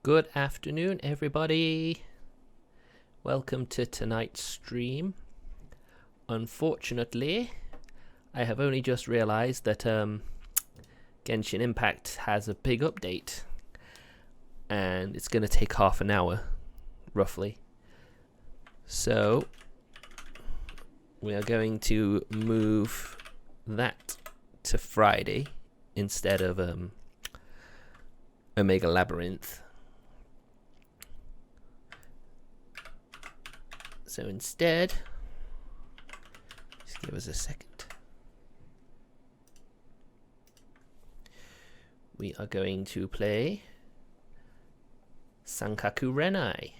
Good afternoon, everybody. Welcome to tonight's stream. Unfortunately, I have only just realized that Genshin Impact has a big update, and it's going to take half an hour, roughly. So, we are going to move that to Friday instead of Omega Labyrinth. So instead, just give us a second. We are going to play Sankaku Renai.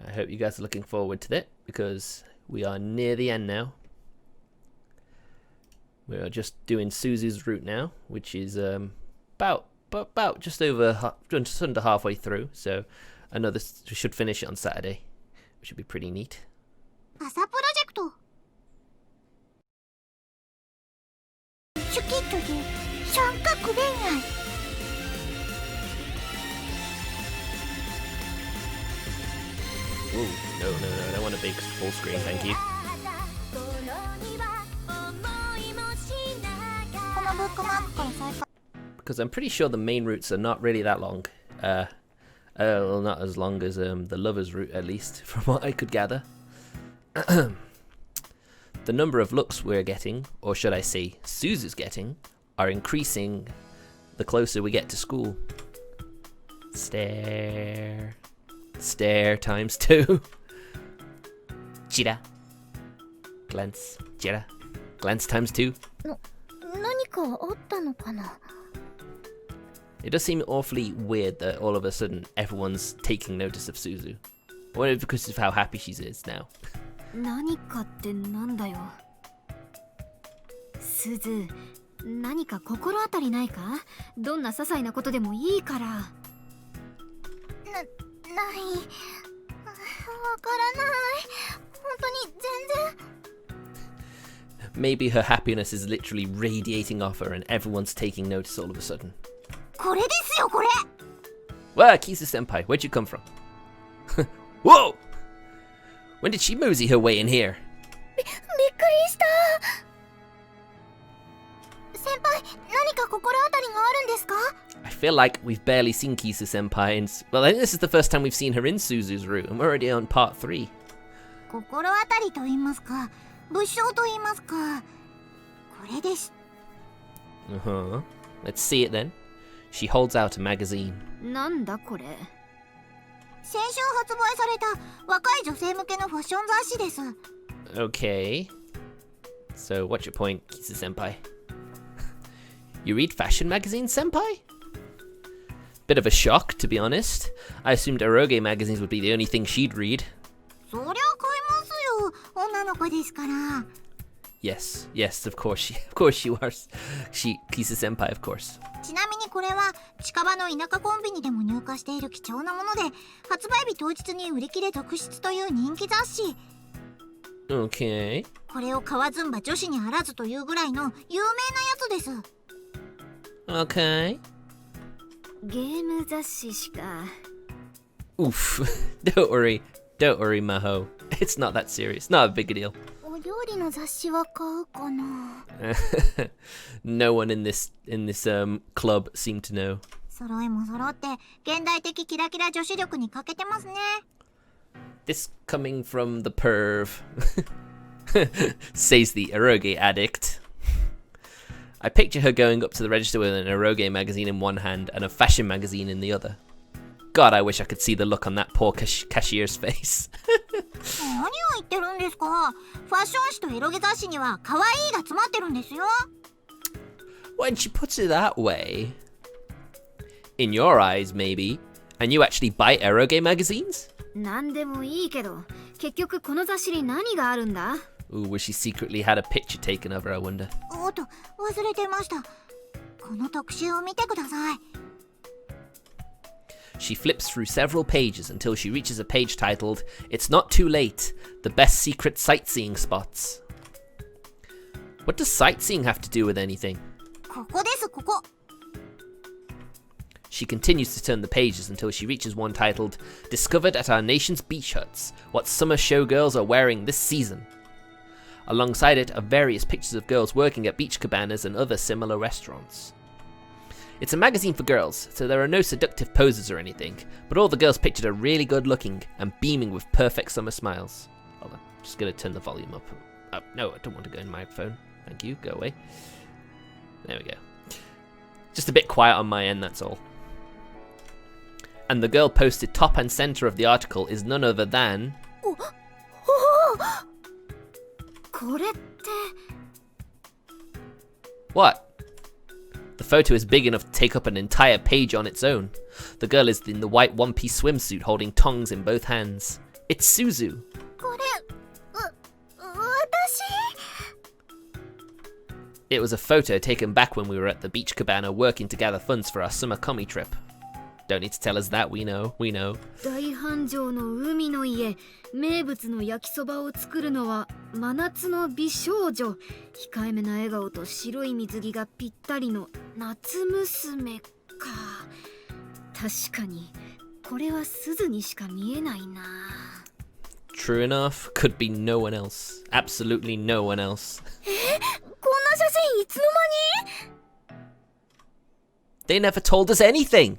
I hope you guys are looking forward to that because we are near the end now. We are just doing Suzu's route now, which is about just under halfway through. So we should finish it on Saturday, which would be pretty neat. Ooh, no, I don't want a big full screen, thank you. Because I'm pretty sure the main routes are not really that long. Well, not as long as the Lover's route, at least, from what I could gather. The number of looks we're getting, or should I say Suzu's getting, are increasing the closer we get to school. Stare times 2. Jira. Glance. Jira. Glance times 2. It does seem awfully weird that all of a sudden everyone's taking notice of Suzu. I wonder if because of how happy she is now. Suzu, 何か心当たりないか? どんな些細なことでもいいから。ない。わからない。本当に全然。Maybe her happiness is literally radiating off her and everyone's taking notice all of a sudden. これですよ、これ。Wow, Kisa Senpai, where'd you come from? Whoa! When did she mosey her way in here? びっくりした。先輩、何か心当たりがあるんですか? I feel like we've barely seen Kisa Senpai, and well, I think this is the first time we've seen her in Suzu's route, and we're already on part 3. 心当たりと言いますか、物証と言いますか、これです。Uh-huh. Let's see it then. She holds out a magazine. なんだこれ? 先週発売された若い女性向けのファッション雑誌です。Okay. So, what's your point, Kisa Senpai? You read fashion magazines, Senpai? Bit of a shock, to be honest. I assumed eroge magazines would be the only thing she'd read. そりゃ買いますよ。女の子ですから。Yes, of course she was. Kisa Senpai, of course. ちなみにこれは近場の田舎コンビニでも入荷している貴重なもので、発売日当日に売り切れ続出という人気雑誌。Okay. これを買わずんば女子にあらずというぐらいの有名なやつです。Okay. ゲーム雑誌しか。Oof. Don't worry, Maho. It's not that serious. Not a big deal. お料理の雑誌は買うかな? No one in this club seemed to know. 揃いも揃って現代的キラキラ女子力に欠けてますね。This coming from the perv, says the eroge addict. I picture her going up to the register with an eroge magazine in one hand and a fashion magazine in the other. God, I wish I could see the look on that poor cashier's face. 何を言ってるんですか? ファッション誌とエロゲ雑誌には可愛いが詰まってるんですよ。 When she puts it that way, in your eyes maybe, and you actually buy eroge magazines? 何でもいいけど、結局この雑誌に何があるんだ? Ooh, wish she secretly had a picture taken of her, I wonder. おっと、忘れてました。この特集を見てください。She flips through several pages until she reaches a page titled, It's Not Too Late, The Best Secret Sightseeing Spots. What does sightseeing have to do with anything? ここです、ここ。She continues to turn the pages until she reaches one titled, Discovered at Our Nation's Beach Huts, What Summer Showgirls Are Wearing This Season. Alongside it are various pictures of girls working at beach cabanas and other similar restaurants. It's a magazine for girls, so there are no seductive poses or anything, but all the girls pictured are really good looking and beaming with perfect summer smiles. Hold on, I'm just going to turn the volume up. Oh, no, I don't want to go in my phone. Thank you, go away. There we go. Just a bit quiet on my end, that's all. And the girl posted top and center of the article is none other than... What? The photo is big enough to take up an entire page on its own. The girl is in the white one-piece swimsuit holding tongs in both hands. It's Suzu. It was a photo taken back when we were at the beach cabana working to gather funds for our summer commie trip. Don't need to tell us that, we know. 大繁盛の海の家、名物の焼きそばを作るのは真夏の美少女。控えめな笑顔と白い水着がぴったりの夏娘か。確かに、これは鈴にしか見えないな。True enough, could be no one else. Absolutely no one else. こんな写真いつの間に？ They never told us anything.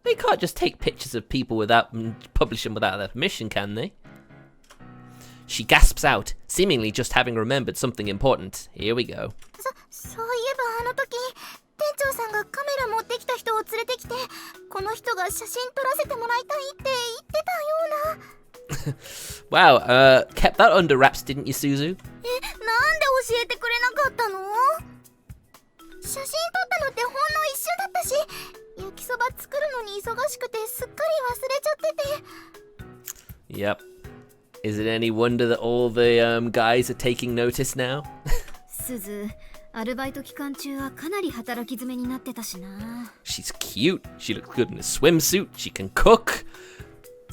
They can't just take pictures of people without publish them without their permission, can they? She gasps out, seemingly just having remembered something important. Here we go. そういえばあの時店長さんがカメラ持ってきた人を連れてきてこの人が写真撮らせてもらいたいって言ってたような。Wow, kept that under wraps, didn't you, Suzu? なんで教えてくれなかったの？写真撮ったのってほんの一瞬だったし、焼きそば作るのに忙しくてすっかり忘れちゃってて。Yep. Is it any wonder that all the guys are taking notice now? 鈴、アルバイト期間中はかなり働き詰めになってたしな。She's cute. She looks good in a swimsuit. She can cook.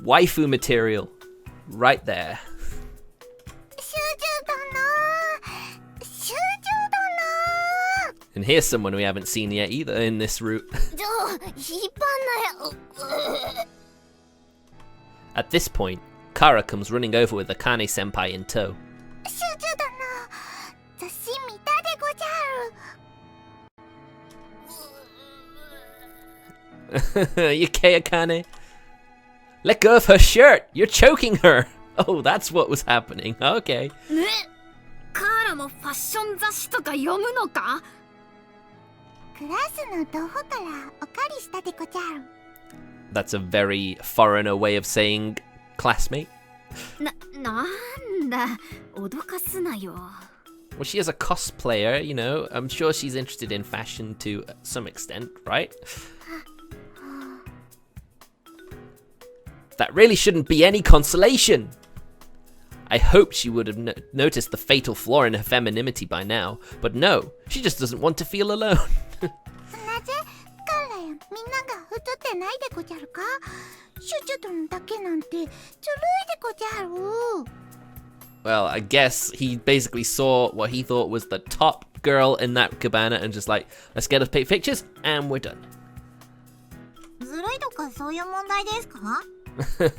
Waifu material. Right there. シュジュだな。シュジュだな。 And here's someone we haven't seen yet either in this route. じゃあ、引っ張んなよ。At this point, Kara comes running over with Akane senpai in tow. シュジュだな。雑誌見たでごじゃる。You okay, Akane? Let go of her shirt! You're choking her! Oh, that's what was happening. Okay. ね、カーラもファッション雑誌とか読むのか？クラスのどこからお借りしたでごじゃる。That's a very foreigner way of saying classmate. なんだ、脅かすなよ。Well, she is a cosplayer, you know. I'm sure she's interested in fashion to some extent, right? That really shouldn't be any consolation. I hoped she would have noticed the fatal flaw in her femininity by now, but no, she just doesn't want to feel alone. なぜカーラやみんなが映ってないでごじゃるか？シュジュ殿だけなんてずるいでごじゃる。Well, I guess he basically saw what he thought was the top girl in that cabana and just like, let's get us pictures and we're done. ずるいとかそういう問題ですか？カーラ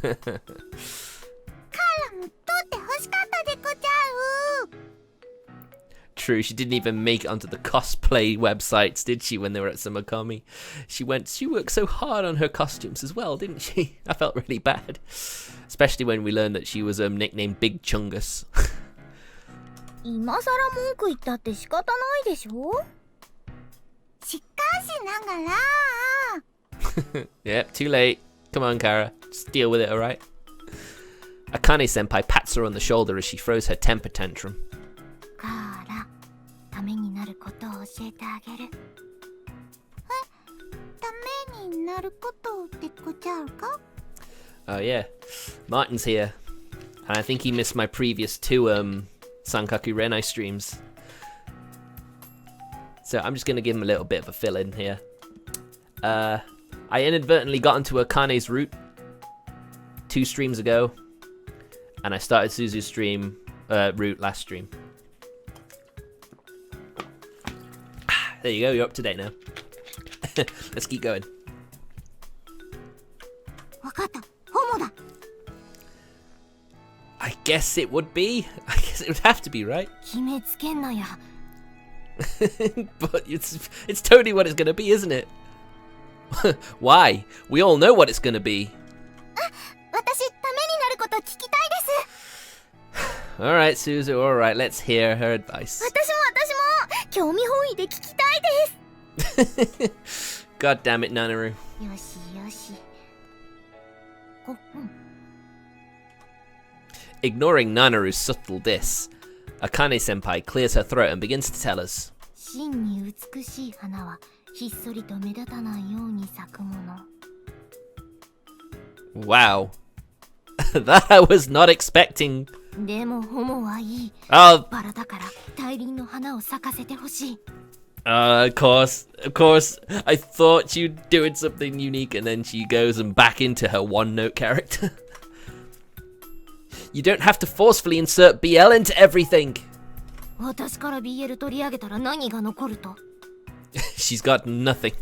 も撮って欲しかったでごじゃる。 True, she didn't even make it onto the cosplay websites, did she, when they were at Sumakami? She worked so hard on her costumes as well, didn't she? I felt really bad. Especially when we learned that she was nicknamed Big Chungus. 今さら文句言ったって仕方ないでしょ？しかしながら。Yep, too late. Come on, Kara. Just deal with it, alright? Akane-senpai pats her on the shoulder as she throws her temper tantrum. カーラ、ためになることを教えてあげる。ためになることでごじゃるか？ Oh yeah, Martin's here. And I think he missed my previous two Sankaku Renai streams. So I'm just going to give him a little bit of a fill-in here. I inadvertently got into Akane's route 2 streams ago. And I started Suzu's route last stream. There you go, you're up to date now. Let's keep going. わかった、ホモだ。 I guess it would be. I guess it would have to be, right? 決めつけんなや。But it's totally what it's gonna be, isn't it? Why? We all know what it's gonna be. 私、ためになること聞きたいです。Alright, Suzu, alright, let's hear her advice. 私も興味本位で聞きたいです。God damn it, Nanaru. よしよし。Ignoring Nanaru's subtle diss, Akane senpai clears her throat and begins to tell us. 真に美しい花はひっそりと目立たないように咲くもの。 Wow. That I was not expecting. でもホモはいい。 Oh, バラだから大輪の花を咲かせてほしい。of course. I thought she'd doing something unique, and then she goes and back into her one-note character. You don't have to forcefully insert BL into everything. 私から BL 取り上げたら何が残ると。 She's got nothing.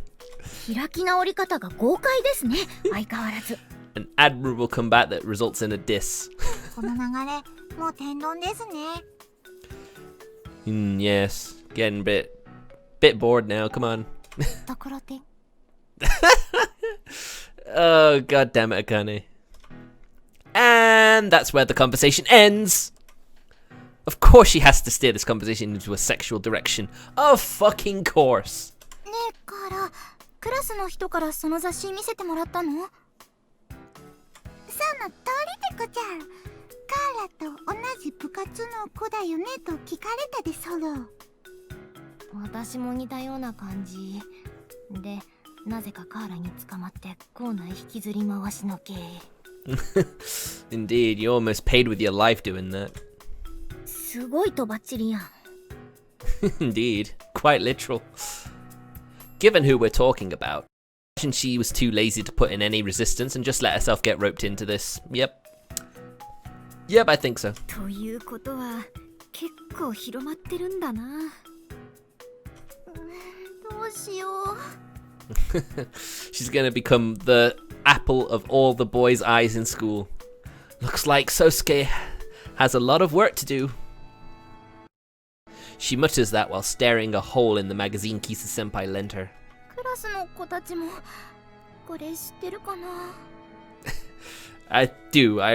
開き直り方が豪快ですね。相変わらず。 An admirable comeback that results in a diss. この流れ、もう天丼ですね。Yes, getting a bit bored now. Come on. ところてん。 Oh, god damn it, Akane. And that's where the conversation ends. Of course she has to steer this conversation into a sexual direction. Of fucking course. ねえ、カーラ、クラスの人からその雑誌見せてもらったの？その通りでこちゃん。カーラと同じ部活の子だよねと聞かれたでソロ。私も似たような感じで、なぜかカーラに捕まって校内引きずり回しのけ。Indeed, you almost paid with your life doing that. すごいとばっちりやん。Indeed, quite literal. Given who we're talking about, she was too lazy to put in any resistance and just let herself get roped into this. Yep, I think so. ということは結構広まってるんだな。どうしよう。She's gonna become the apple of all the boys' eyes in school. Looks like Sosuke has a lot of work to do. She mutters that while staring a hole in the magazine Kisa senpai lent her. クラスの子たちもこれ知ってるかな。I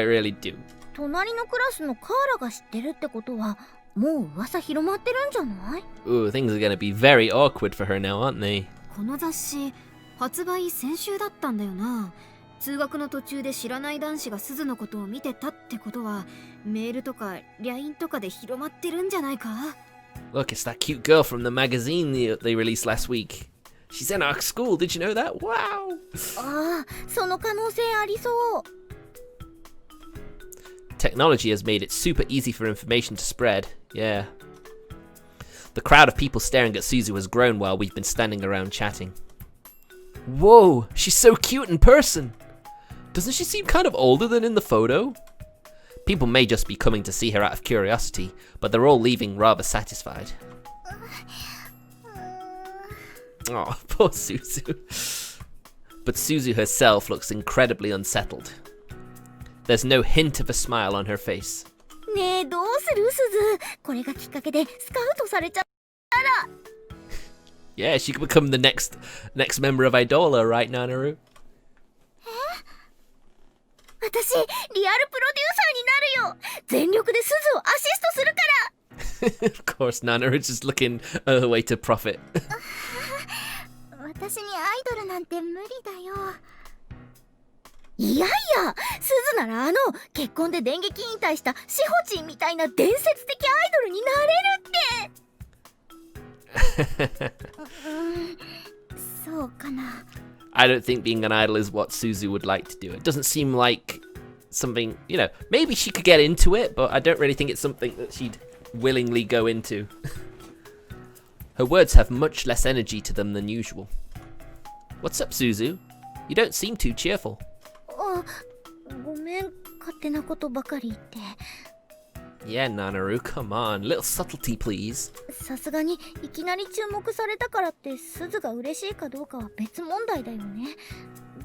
really do. 隣のクラスのカーラが知ってるってことはもう噂広まってるんじゃない？ Ooh, things are gonna be very awkward for her now, aren't they? この雑誌発売先週だったんだよな。通学の途中で知らない男子が鈴のことを見てたってことはメールとか LINE とかで広まってるんじゃないか？ Look, it's that cute girl from the magazine they released last week. She's in our school, did you know that? Wow! ああ、その可能性ありそう。 Technology has made it super easy for information to spread, yeah. The crowd of people staring at Suzu has grown while we've been standing around chatting. Whoa, she's so cute in person! Doesn't she seem kind of older than in the photo? People may just be coming to see her out of curiosity, but they're all leaving rather satisfied. Oh, poor Suzu. But Suzu herself looks incredibly unsettled. There's no hint of a smile on her face. ねえ、どうするすず。これがきっかけでスカウトされちゃったら。Yeah, she could become the next member of Idola, right, Nanaru? 私、リアルプロデューサーになるよ。全力ですずをアシストするから。Of course, Nanaru's just looking a way to profit. 私にアイドルなんて無理だよ。いやいや、すずなら結婚で電撃引退したしほちんみたいな伝説的アイドルになれるって。そうかな。I don't think being an idol is what Suzu would like to do. It doesn't seem like something, maybe she could get into it, but I don't really think it's something that she'd willingly go into. Her words have much less energy to them than usual. What's up, Suzu? You don't seem too cheerful. あ、ごめん、勝手なことばかり言って。Yeah, Nanaru, come on. Little subtlety, please. さすがにいきなり注目されたからってすずが嬉しいかどうかは別問題だよね。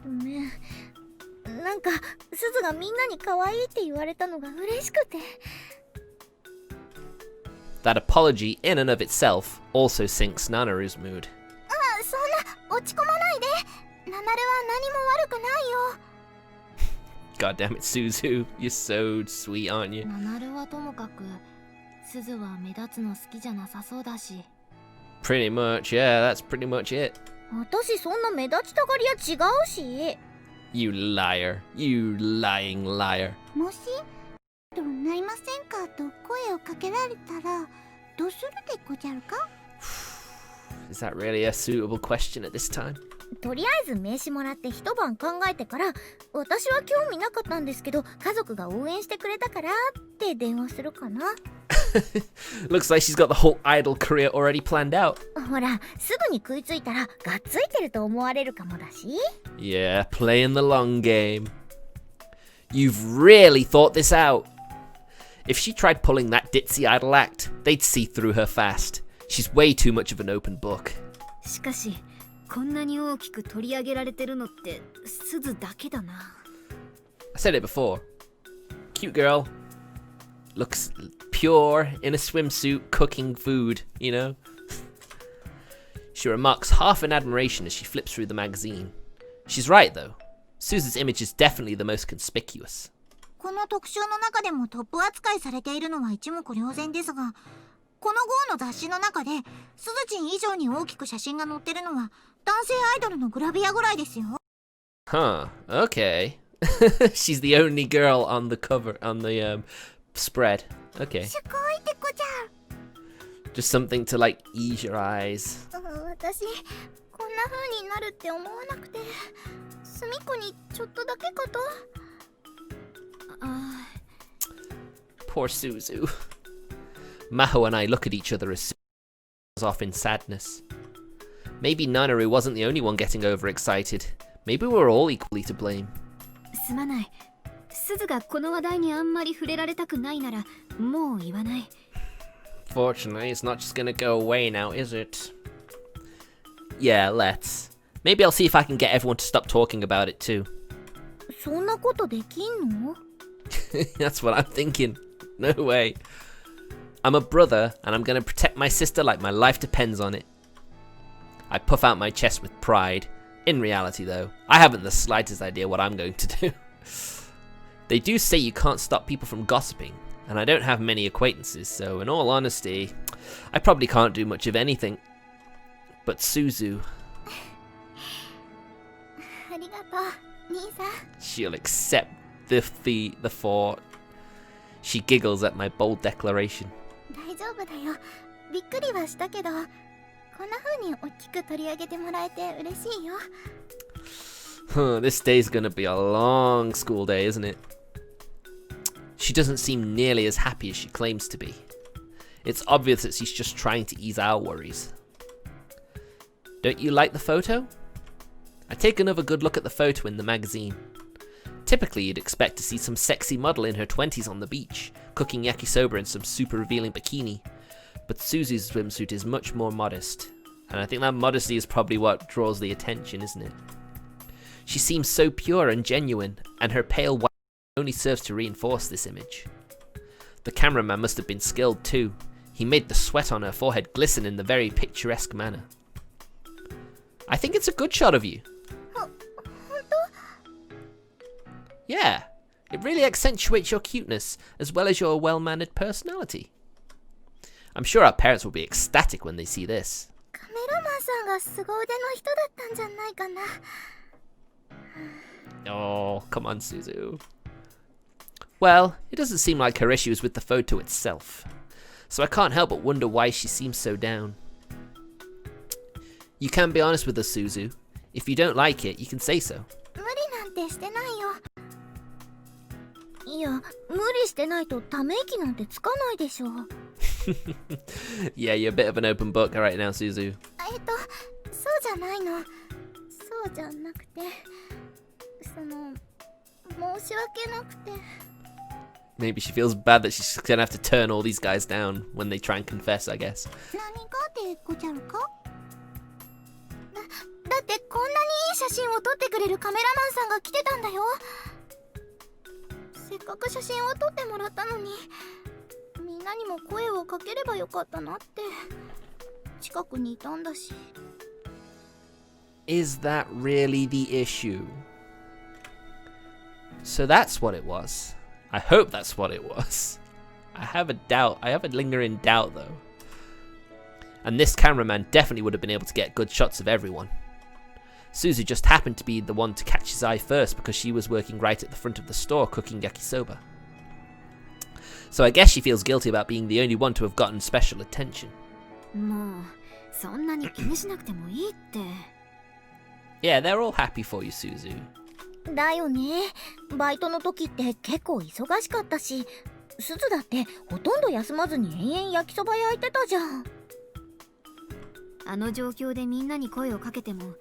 ごめん。なんかすずがみんなに可愛いって言われたのが嬉しくて。That apology in and of itself also sinks Nanaru's mood. そんな落ち込まないで。ナナルは何も悪くないよ。God damn it, Suzu. You're so sweet, aren't you? ナナルはともかくすずは目立つの好きじゃなさそうだし。Pretty much, yeah, that's pretty much it. 私そんな目立ちたがり屋違うし。 You liar. You lying liar. もしとなりませんかと声をかけられたらどうするでごじゃるか？ Is that really a suitable question at this time? とりあえず名刺もらって一晩考えてから、私は興味なかったんですけど家族が応援してくれたからって電話するかな。Looks like she's got the whole idol career already planned out. ほらすぐに食いついたらがっついてると思われるかもだし。 Yeah, playing the long game. You've really thought this out. If she tried pulling that ditzy idol act, they'd see through her fast. She's way too much of an open book. しかしこんなに大きく取り上げられてるのってすずだけだな。 I said it before. Cute girl. Looks pure in a swimsuit cooking food, you know? She remarks half in admiration as she flips through the magazine. She's right though. Suzu's image is definitely the most conspicuous. この特集の中でもトップ扱いされているのは一目瞭然ですが、この号の雑誌の中でスズちん以上に大きく写真が載ってるのは男性アイドルのグラビアぐらいですよ。 Huh, okay. She's the only girl on the cover, on the spread. Okay. すごいでこじゃ。 Just something to like ease your eyes. 私こんな風になるって思わなくて、隅っこにちょっとだけかと。Poor Suzu. Maho and I look at each other as Suzu goes off in sadness. Maybe Nanaru wasn't the only one getting overexcited. Maybe we're all equally to blame. すまない。すずがこの話題にあんまり触れられたくないならもう言わない。 Fortunately, it's not just gonna go away now, is it? Yeah, let's. Maybe I'll see if I can get everyone to stop talking about it too. そんなことできんの？ That's what I'm thinking. No way. I'm a brother, and I'm gonna protect my sister like my life depends on it. I puff out my chest with pride. In reality, though, I haven't the slightest idea what I'm going to do. They do say you can't stop people from gossiping, and I don't have many acquaintances, so in all honesty, I probably can't do much of anything. But Suzu... ありがとう、兄さん。 She'll accept the thought. She giggles at my bold declaration. 大丈夫だよ。びっくりはしたけど、こんな風に大きく取り上げてもらえて嬉しいよ。This day's gonna be a long school day, isn't it? She doesn't seem nearly as happy as she claims to be. It's obvious that she's just trying to ease our worries. Don't you like the photo? I take another good look at the photo in the magazine. Typically, you'd expect to see some sexy model in her 20s on the beach, cooking yakisoba in some super revealing bikini. But Suzu's swimsuit is much more modest. And I think that modesty is probably what draws the attention, isn't it? She seems so pure and genuine, and her pale white only serves to reinforce this image. The cameraman must have been skilled too. He made the sweat on her forehead glisten in the very picturesque manner. I think it's a good shot of you. Yeah, it really accentuates your cuteness, as well as your well-mannered personality. I'm sure our parents will be ecstatic when they see this. カメラマンさんが凄腕の人だったんじゃないかな。Oh, come on, Suzu. Well, it doesn't seem like her issue is with the photo itself, so I can't help but wonder why she seems so down. You can be honest with us, Suzu. If you don't like it, you can say so. 無理なんてしてないよ。いや、無理してないとため息なんてつかないでしょ。Yeah, you're a bit of an open book right now, Suzu. そうじゃないの。そうじゃなくて、申し訳なくて。Maybe she feels bad that she's gonna have to turn all these guys down when they try and confess, I guess. 何がでごじゃるか？だってこんなにいい写真を撮ってくれるカメラマンさんが来てたんだよ。せっかく写真を撮ってもらったのに、みんなにも声をかければよかったなって。近くにいたんだし。Is that really the issue? So that's what it was. I hope that's what it was. I have a doubt. I have a lingering doubt though. And this cameraman definitely would have been able to get good shots of everyone. Suzu just happened to be the one to catch his eye first because she was working right at the front of the store cooking yakisoba. So I guess she feels guilty about being the only one to have gotten special attention. もうそんなに気にしなくてもいいって。Yeah, they're all happy for you, Suzu. だよね。バイトの時って結構忙しかったし、すずだってほとんど休まずに延々焼きそば焼いてたじゃん。あの状況でみんなに声をかけても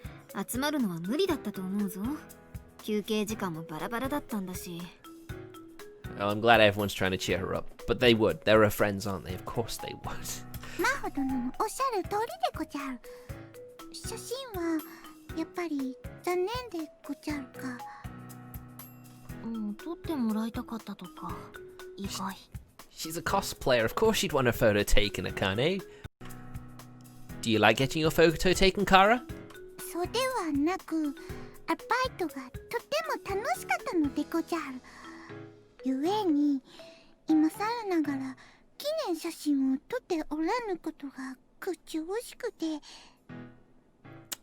集まるのは無理だったと思うぞ。休憩時間もバラバラだったんだし。Well, I'm glad everyone's trying to cheer her up. But they would. They're her friends, aren't they? Of course they would. マホ殿のおっしゃる通りでごじゃる。写真はやっぱり残念でごじゃるか。撮ってもらいたかったとか。意外。She's a cosplayer. Of course she'd want her photo taken, Akane. Do you like getting your photo taken, Kara? そうではなく、アルバイトがとても楽しかったのでごじゃる。ゆえに、今更ながら記念写真を撮っておらぬことが苦しくて。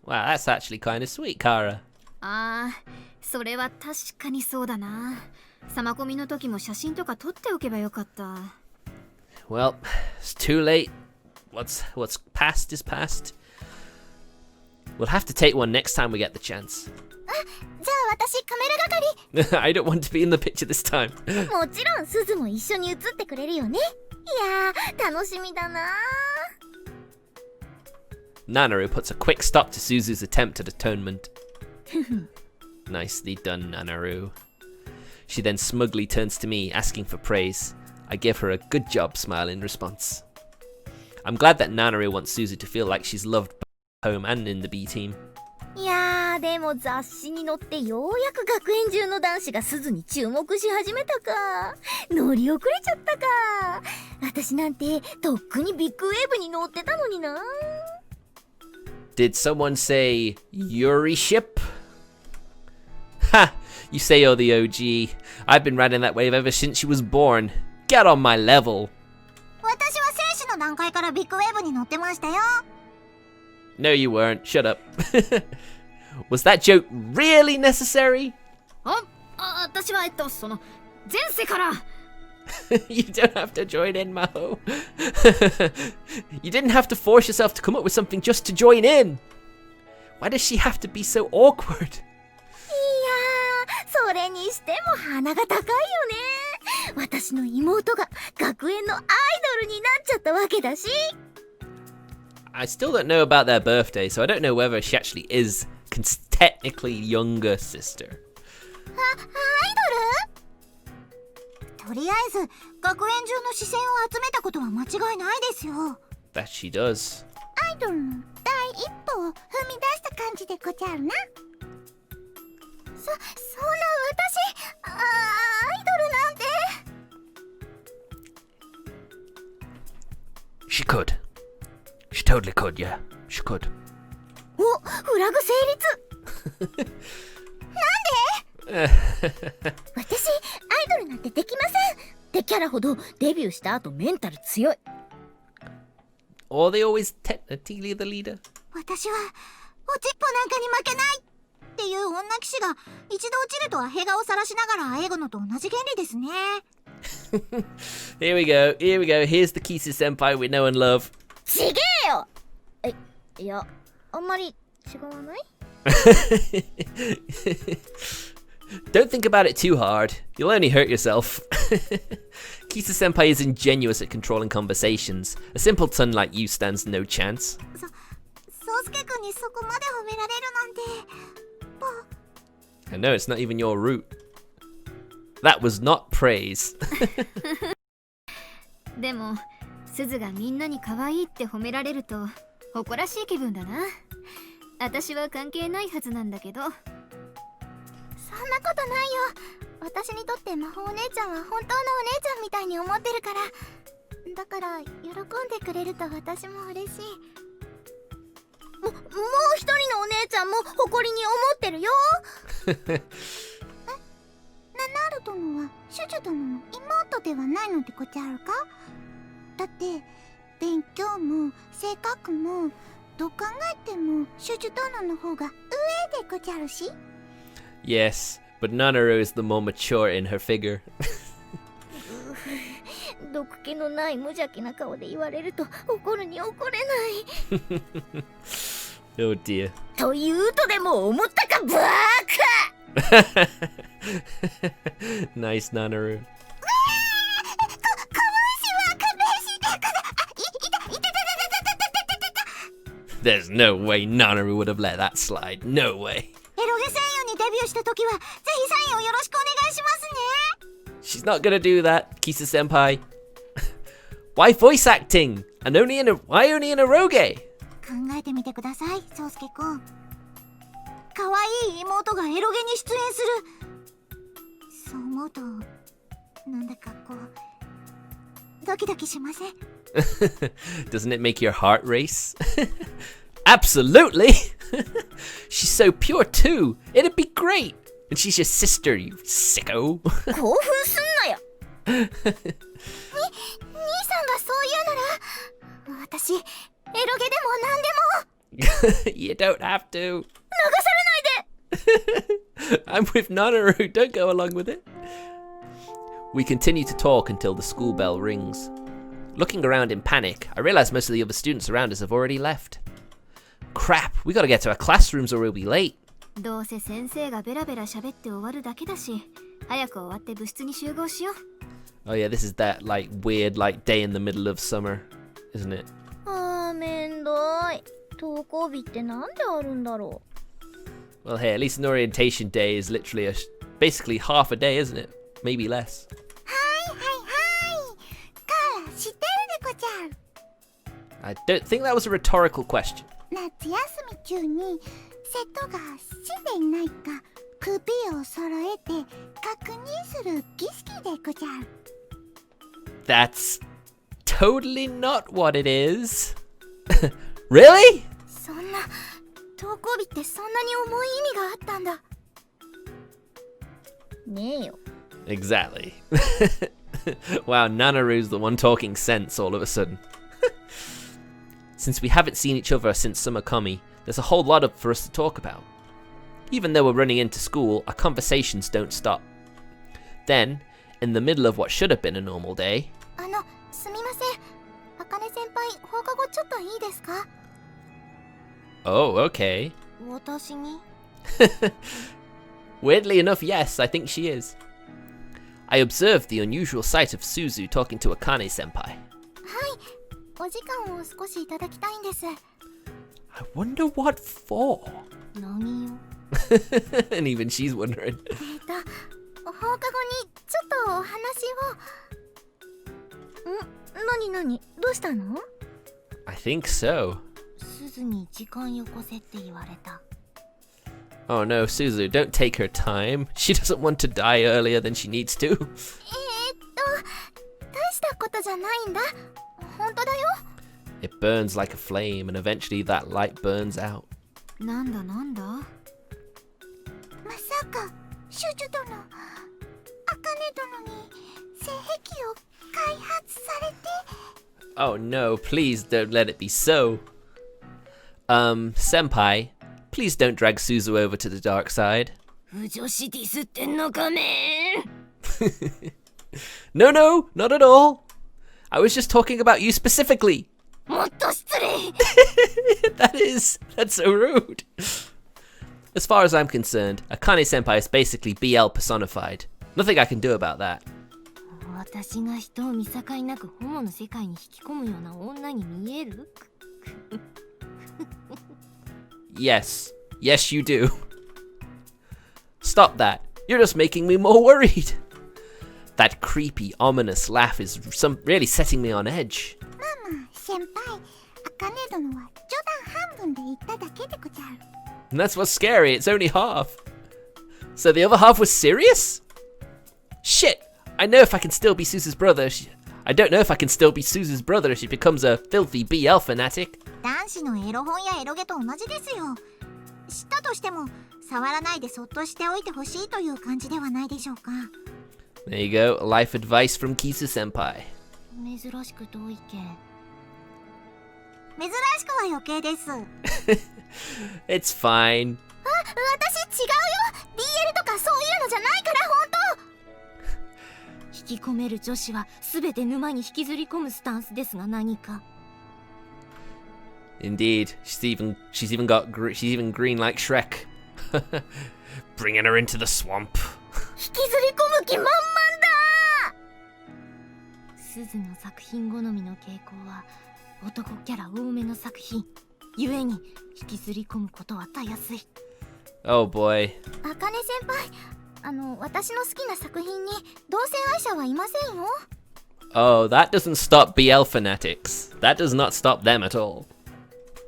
Wow, that's actually kind of sweet, Kara. ああ、それは確かにそうだな。サマコミの時も写真とか撮っておけばよかった。Well, it's too late. What's past is past. We'll have to take one next time we get the chance. じゃあ私カメラ係。I don't want to be in the picture this time. もちろんすずも一緒に写ってくれるよね。いやー、楽しみだな。Nanaru puts a quick stop to Suzu's attempt at atonement. Nicely done, Nanaru. She then smugly turns to me, asking for praise. I give her a good job smile in response. I'm glad that Nanaru wants Suzu to feel like she's loved both home and in the B team. いやー、でも雑誌に載ってようやく学園中の男子がすずに注目し始めたか。乗り遅れちゃったか。私なんてとっくにビッグウェーブに乗ってたのにな。Did someone say Yuri ship? Ha! You say you're the OG. I've been riding that wave ever since she was born. Get on my level. 私は選手の段階からビッグウェーブに乗ってましたよ。No, you weren't. Shut up. Was that joke really necessary? 私はその前世から。You don't have to join in, Maho. You didn't have to force yourself to come up with something just to join in. Why does she have to be so awkward? いやー、それにしても鼻が高いよね。私の妹が学園のアイドルになっちゃったわけだし。I still don't know about their birthday, so I don't know whether she actually is technically younger sister. アイドル？とりあえず学園中の視線を集めたことは間違いないですよ。That she does. アイドルの第一歩を踏み出した感じでござるな。そんな私、アイドルなんて。She could. She totally could, yeah. She could. お、フラグ成立。なんで？私、アイドルなんてできません。ってキャラほどデビューした後メンタル強い。Or they always technically the leader. 私はおちっぽなんかに負けないっていう女騎士が一度落ちるとはへがをさらしながらあえぐのと同じ原理ですね。Here we go. Here we go. Here's the Kisa senpai we know and love. ちげえよ。いや、あんまり違わない？ Don't think about it too hard. You'll only hurt yourself. Kisa senpai is ingenuous at controlling conversations. A simpleton like you stands no chance. 宗介くんにそこまで褒められるなんて。I know, it's not even your route. That was not praise. でもすずがみんなに可愛いって褒められると誇らしい気分だな。私は関係ないはずなんだけど。そんなことないよ。私にとって魔法お姉ちゃんは本当のお姉ちゃんみたいに思ってるから。だから喜んでくれると私も嬉しい。もう一人のお姉ちゃんも誇りに思ってるよ。ナナール殿はシュジュ殿の妹ではないのでござるか？だって勉強も性格もどう考えてもシュジュ殿の方が上でござるし。 Yes, but Nanaru is the more mature in her figure. 毒気のない無邪気な顔で言われると怒るに怒れない。Oh dear. というとでも思ったかバーカ。Nice, Nanaru. There's no way Nanaru would have let that slide. No way. エロゲ声優にデビューした時はぜひサインをよろしくお願いしますね。 She's not gonna do that, Kisa senpai. Why voice acting? And why only in eroge? 考えてみてください、宗介くん。可愛い妹がエロゲに出演する。そう思うとなんだかこうドキドキしません？ Doesn't it make your heart race? Absolutely! She's so pure too. It'd be great. And she's your sister, you sicko. 興奮すんなよ。兄さんがそう言うなら私エロゲでも何でも。 You don't have to. 流されないで。 I'm with Nanaru. Don't go along with it. We continue to talk until the school bell rings. Looking around in panic, I realize most of the other students around us have already left. Crap, we gotta get to our classrooms or we'll be late. どうせ先生がベラベラ喋って終わるだけだし、早く終わって部室に集合しよう。 Oh yeah, this is that like weird like day in the middle of summer, isn't it? あーめんどい。登校日ってなんであるんだろう。 Well, hey, at least an orientation day is literally basically half a day, isn't it? Maybe less. はいはいはい。カーラ知ってるでごじゃる。 I don't think that was a rhetorical question. 夏休み中に生徒が死んでいないか首を揃えて確認する儀式でごじゃる。 That's totally not what it is. Really? そんな登校日ってそんなに重い意味があったんだ。ねえよ。 Exactly. Wow, Nanaru's the one talking sense all of a sudden. Since we haven't seen each other since summer kami, there's a whole lot for us to talk about. Even though we're running into school, our conversations don't stop. Then, in the middle of what should have been a normal day... すみません。茜先輩、放課後ちょっといいですか？ Oh, okay. 私に？ Weirdly enough, yes, I think she is. I observed the unusual sight of Suzu talking to Akane senpai. はい。お時間を少しいただきたいんです。 I wonder what for? 何よ。 And even she's wondering. 放課後にちょっとお話を。何どうしたの？ I think so. すずに時間よこせって言われた。 Oh no, Suzu, don't take her time. She doesn't want to die earlier than she needs to. 大したことじゃないんだ。本当だよ。 It burns like a flame, and eventually that light burns out. なんだなんだ。まさかシュジュ殿、茜殿に性癖を開発されて。 Oh no, please don't let it be so. Senpai, please don't drag Suzu over to the dark side. 不女子ディスってんのかめ。 No, not at all. I was just talking about you specifically. もっと失礼。 That's so rude. As far as I'm concerned, Akane senpai is basically BL personified. Nothing I can do about that. 私が人を見境なくホモの世界に引き込むような女に見える？ Yes, you do. Stop that. You're just making me more worried. That creepy, ominous laugh is really setting me on edge. まあまあ先輩、茜殿は冗談半分で言っただけでござる。 And that's what's scary, it's only half. So the other half was serious? Shit! I know if I can still be Suzu's brother. I don't know if I can still be Suzu's brother if she becomes a filthy BL fanatic. 男子のエロ本やエロゲと同じですよ。知ったとしても触らないでそっとしておいてほしいという感じではないでしょうか。 There you go, life advice from Kisu senpai. 珍しく同意見。珍しくは余計です。It's fine. 私違うよ。BL とかそういうのじゃないから本当。引き込める女子はすべて沼に引きずり込むスタンスですが何か。 Indeed, she's even green like Shrek. Bringing her into the swamp. 引きずり込む気満々だ。鈴の作品好みの傾向は男キャラ多めの作品。ゆえに引きずり込むことはたやすい。 Oh boy. 茜先輩、私の好きな作品に同性愛者はいませんよ。 Oh, that doesn't stop BL fanatics. That does not stop them at all.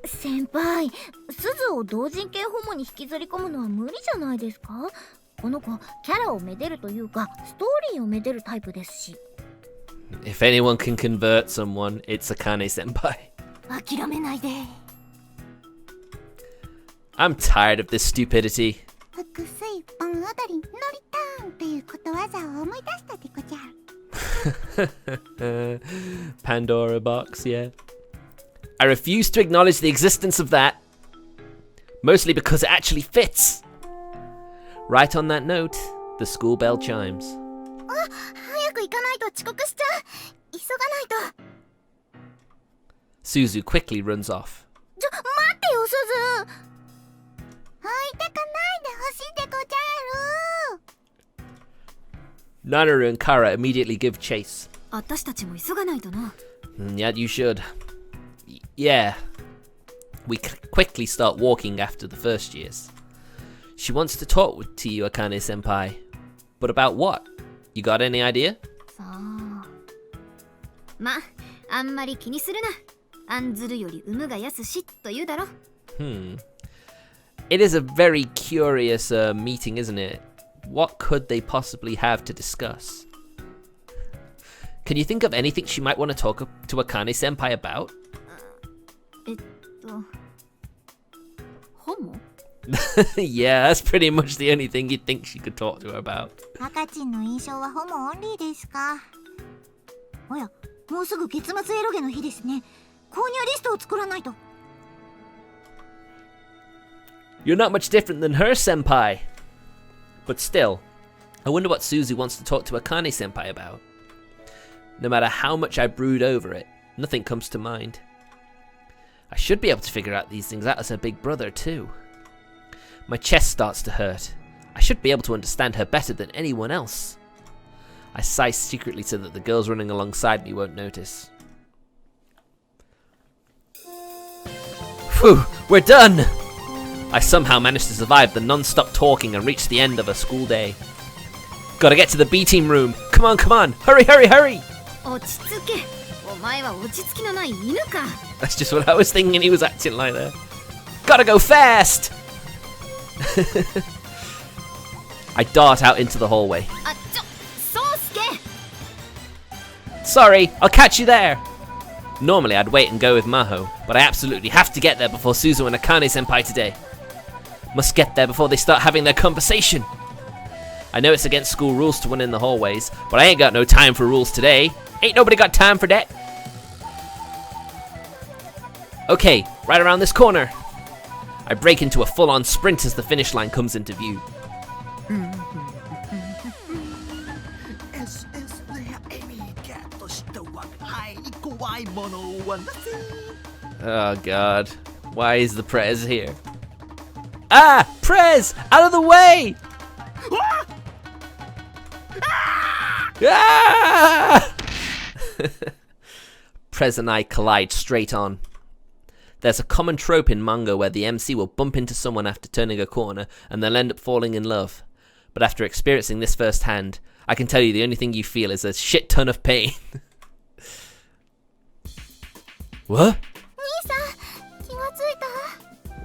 先輩、鈴を同人系ホモに引きずり込むのは無理じゃないですか。この子キャラをめでるというかストーリーをめでるタイプですし。 If anyone can convert someone, it's Akane senpai. 諦めないで。 I'm tired of this stupidity. 複水盆踊りノリターンっていうことわざを思い出したでごじゃる。 Pandora box, yeah. I refuse to acknowledge the existence of that. Mostly because it actually fits. Right on that note, the school bell chimes. 早く行かないと遅刻しちゃう。急がないと。 Suzu quickly runs off. 待ってよ、鈴。置いてかないでほしいでごじゃる。 Nanaru and Kara immediately give chase. 私たちも急がないとな。Yeah, you should. Yeah. We quickly start walking after the first years. She wants to talk to you, Akane senpai. But about what? You got any idea? さあ。ま、あんまり気にするな。案ずるより産むが安しと言うだろ。It is a very curious meeting, isn't it? What could they possibly have to discuss? Can you think of anything she might want to talk to Akane senpai about? ホモ？ Yeah, that's pretty much the only thing you'd think she could talk to her about. 赤ちんの印象はホモオンリーですか。おや、もうすぐ月末エロゲの日ですね。購入リストを作らないと。 You're not much different than her, senpai. But still, I wonder what Suzu wants to talk to Akane senpai about. No matter how much I brood over it, nothing comes to mind. I should be able to figure out these things out as her big brother too. My chest starts to hurt. I should be able to understand her better than anyone else. I sigh secretly so that the girls running alongside me won't notice. Phew, we're done! I somehow managed to survive the non-stop talking and reach the end of a school day. Gotta get to the B-team room. Come on, come on. Hurry, hurry, hurry! 落ち着け。お前は落ち着きのない犬か。 That's just what I was thinking he was acting like there. Gotta go fast! I dart out into the hallway. あ、そうすけ。 Sorry, I'll catch you there! Normally I'd wait and go with Maho, but I absolutely have to get there before Suzu and Akane senpai today. Must get there before they start having their conversation. I know it's against school rules to run in the hallways, but I ain't got no time for rules today. Ain't nobody got time for that. Okay, right around this corner. I break into a full-on sprint as the finish line comes into view. Oh god, why is the Prez here? Ah! Prez! Out of the way! Ah! Prez and I collide straight on. There's a common trope in manga where the MC will bump into someone after turning a corner and they'll end up falling in love. But after experiencing this firsthand, I can tell you the only thing you feel is a shit ton of pain. What? 兄さん、気がついた？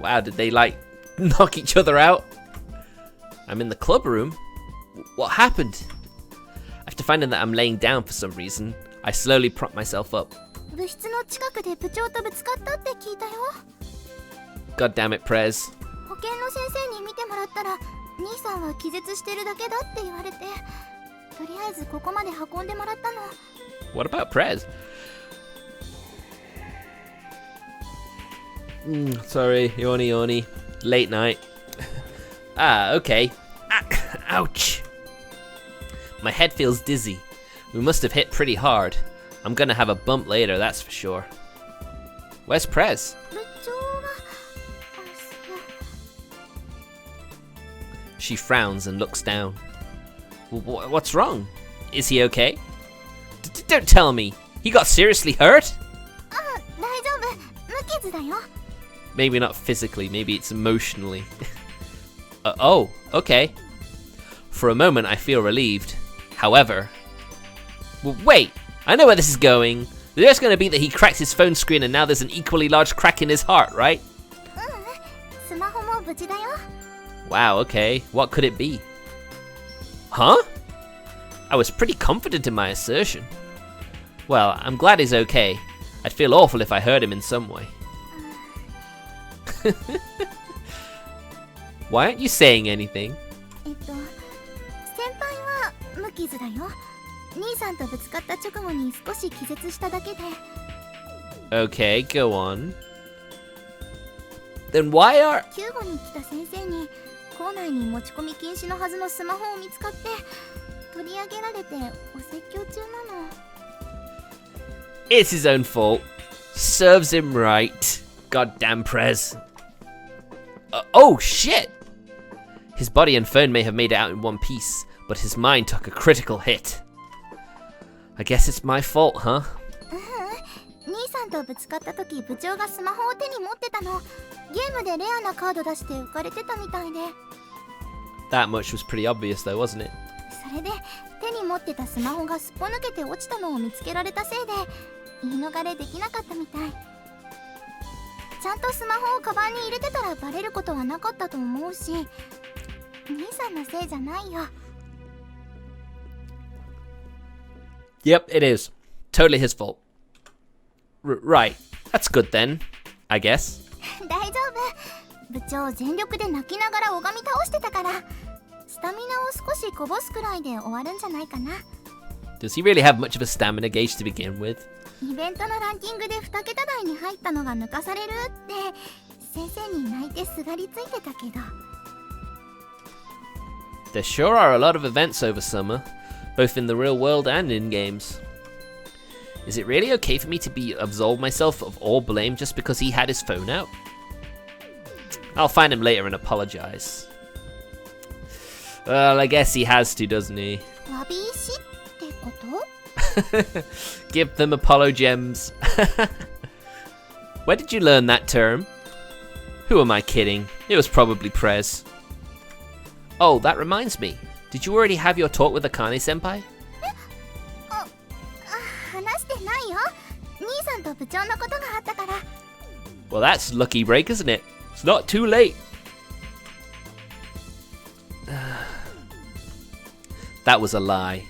Wow, did they like knock each other out? I'm in the club room? What happened? After finding that I'm laying down for some reason, I slowly prop myself up. 部室の近くで部長とぶつかったって聞いたよ。 God damn it, Prez. 保健の先生に見てもらったら、兄さんは気絶してるだけだって言われて、とりあえずここまで運んでもらったの。 What about Prez? Sorry, yawny. Late night. Okay. Ouch. My head feels dizzy. We must have hit pretty hard. I'm gonna have a bump later, that's for sure. Where's Prez? 部長が、She frowns and looks down. What's wrong? Is he okay? Don't tell me. He got seriously hurt? 大丈夫、無傷だよ。 Maybe not physically, maybe it's emotionally. Oh, okay. For a moment, I feel relieved. However... Well, wait! I know where this is going. There's just going to be that he cracked his phone screen and now there's an equally large crack in his heart, right? スマホも無事だよ。 Wow, okay. What could it be? Huh? I was pretty confident in my assertion. Well, I'm glad he's okay. I'd feel awful if I hurt him in some way. Why aren't you saying anything? 先輩は無傷だよ。兄さんとぶつかった直後に少し気絶しただけで。 Okay, go on. Then why are... 救護に来た先生に校内に持ち込み禁止のはずのスマホを見つかって取り上げられてお説教中なの。 It's his own fault. Serves him right. Goddamn Prez. Oh shit! His body and phone may have made it out in one piece, but his mind took a critical hit. I guess it's my fault, huh? 兄さんとぶつかった時部長がスマホを手に持ってたの。ゲームでレアなカード出して浮かれてたみたいで。 That much was pretty obvious though, wasn't it? それで手に持ってたスマホがすっぽ抜けて落ちたのを見つけられたせいで言い逃れできなかったみたい。ちゃんとスマホをカバンに入れてたらバレることはなかったと思うし、兄さんのせいじゃないよ。 Yep, it is. Totally his fault. Right. That's good then, I guess. 大丈夫。部長全力で泣きながら拝み倒してたから、スタミナを少しこぼすくらいで終わるんじゃないかな。 Does he really have much of a stamina gauge to begin with? イベントのランキングで2桁台に入ったのが抜かされるって先生に泣いてすがりついてたけど。 There sure are a lot of events over summer, both in the real world and in games. Is it really okay for me to absolve myself of all blame just because he had his phone out? I'll find him later and apologize. Well, I guess he has to, doesn't he? わび石ってこと？ Give them Apollo gems. Where did you learn that term? Who am I kidding? It was probably Prez. Oh, that reminds me. Did you already have your talk with Akane senpai? 話してないよ。兄さんと部長のことがあったから。 Well, that's lucky break, isn't it? It's not too late. That was a lie.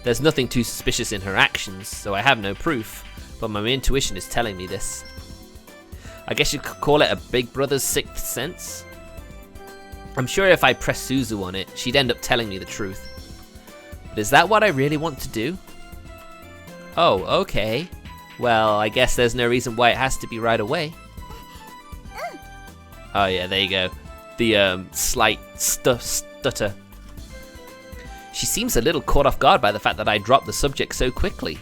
There's nothing too suspicious in her actions, so I have no proof, but my intuition is telling me this. I guess you could call it a big brother's sixth sense? I'm sure if I press Suzu on it, she'd end up telling me the truth. But is that what I really want to do? Oh, okay. Well, I guess there's no reason why it has to be right away. Oh yeah, there you go. The slight stutter. She seems a little caught off guard by the fact that I dropped the subject so quickly,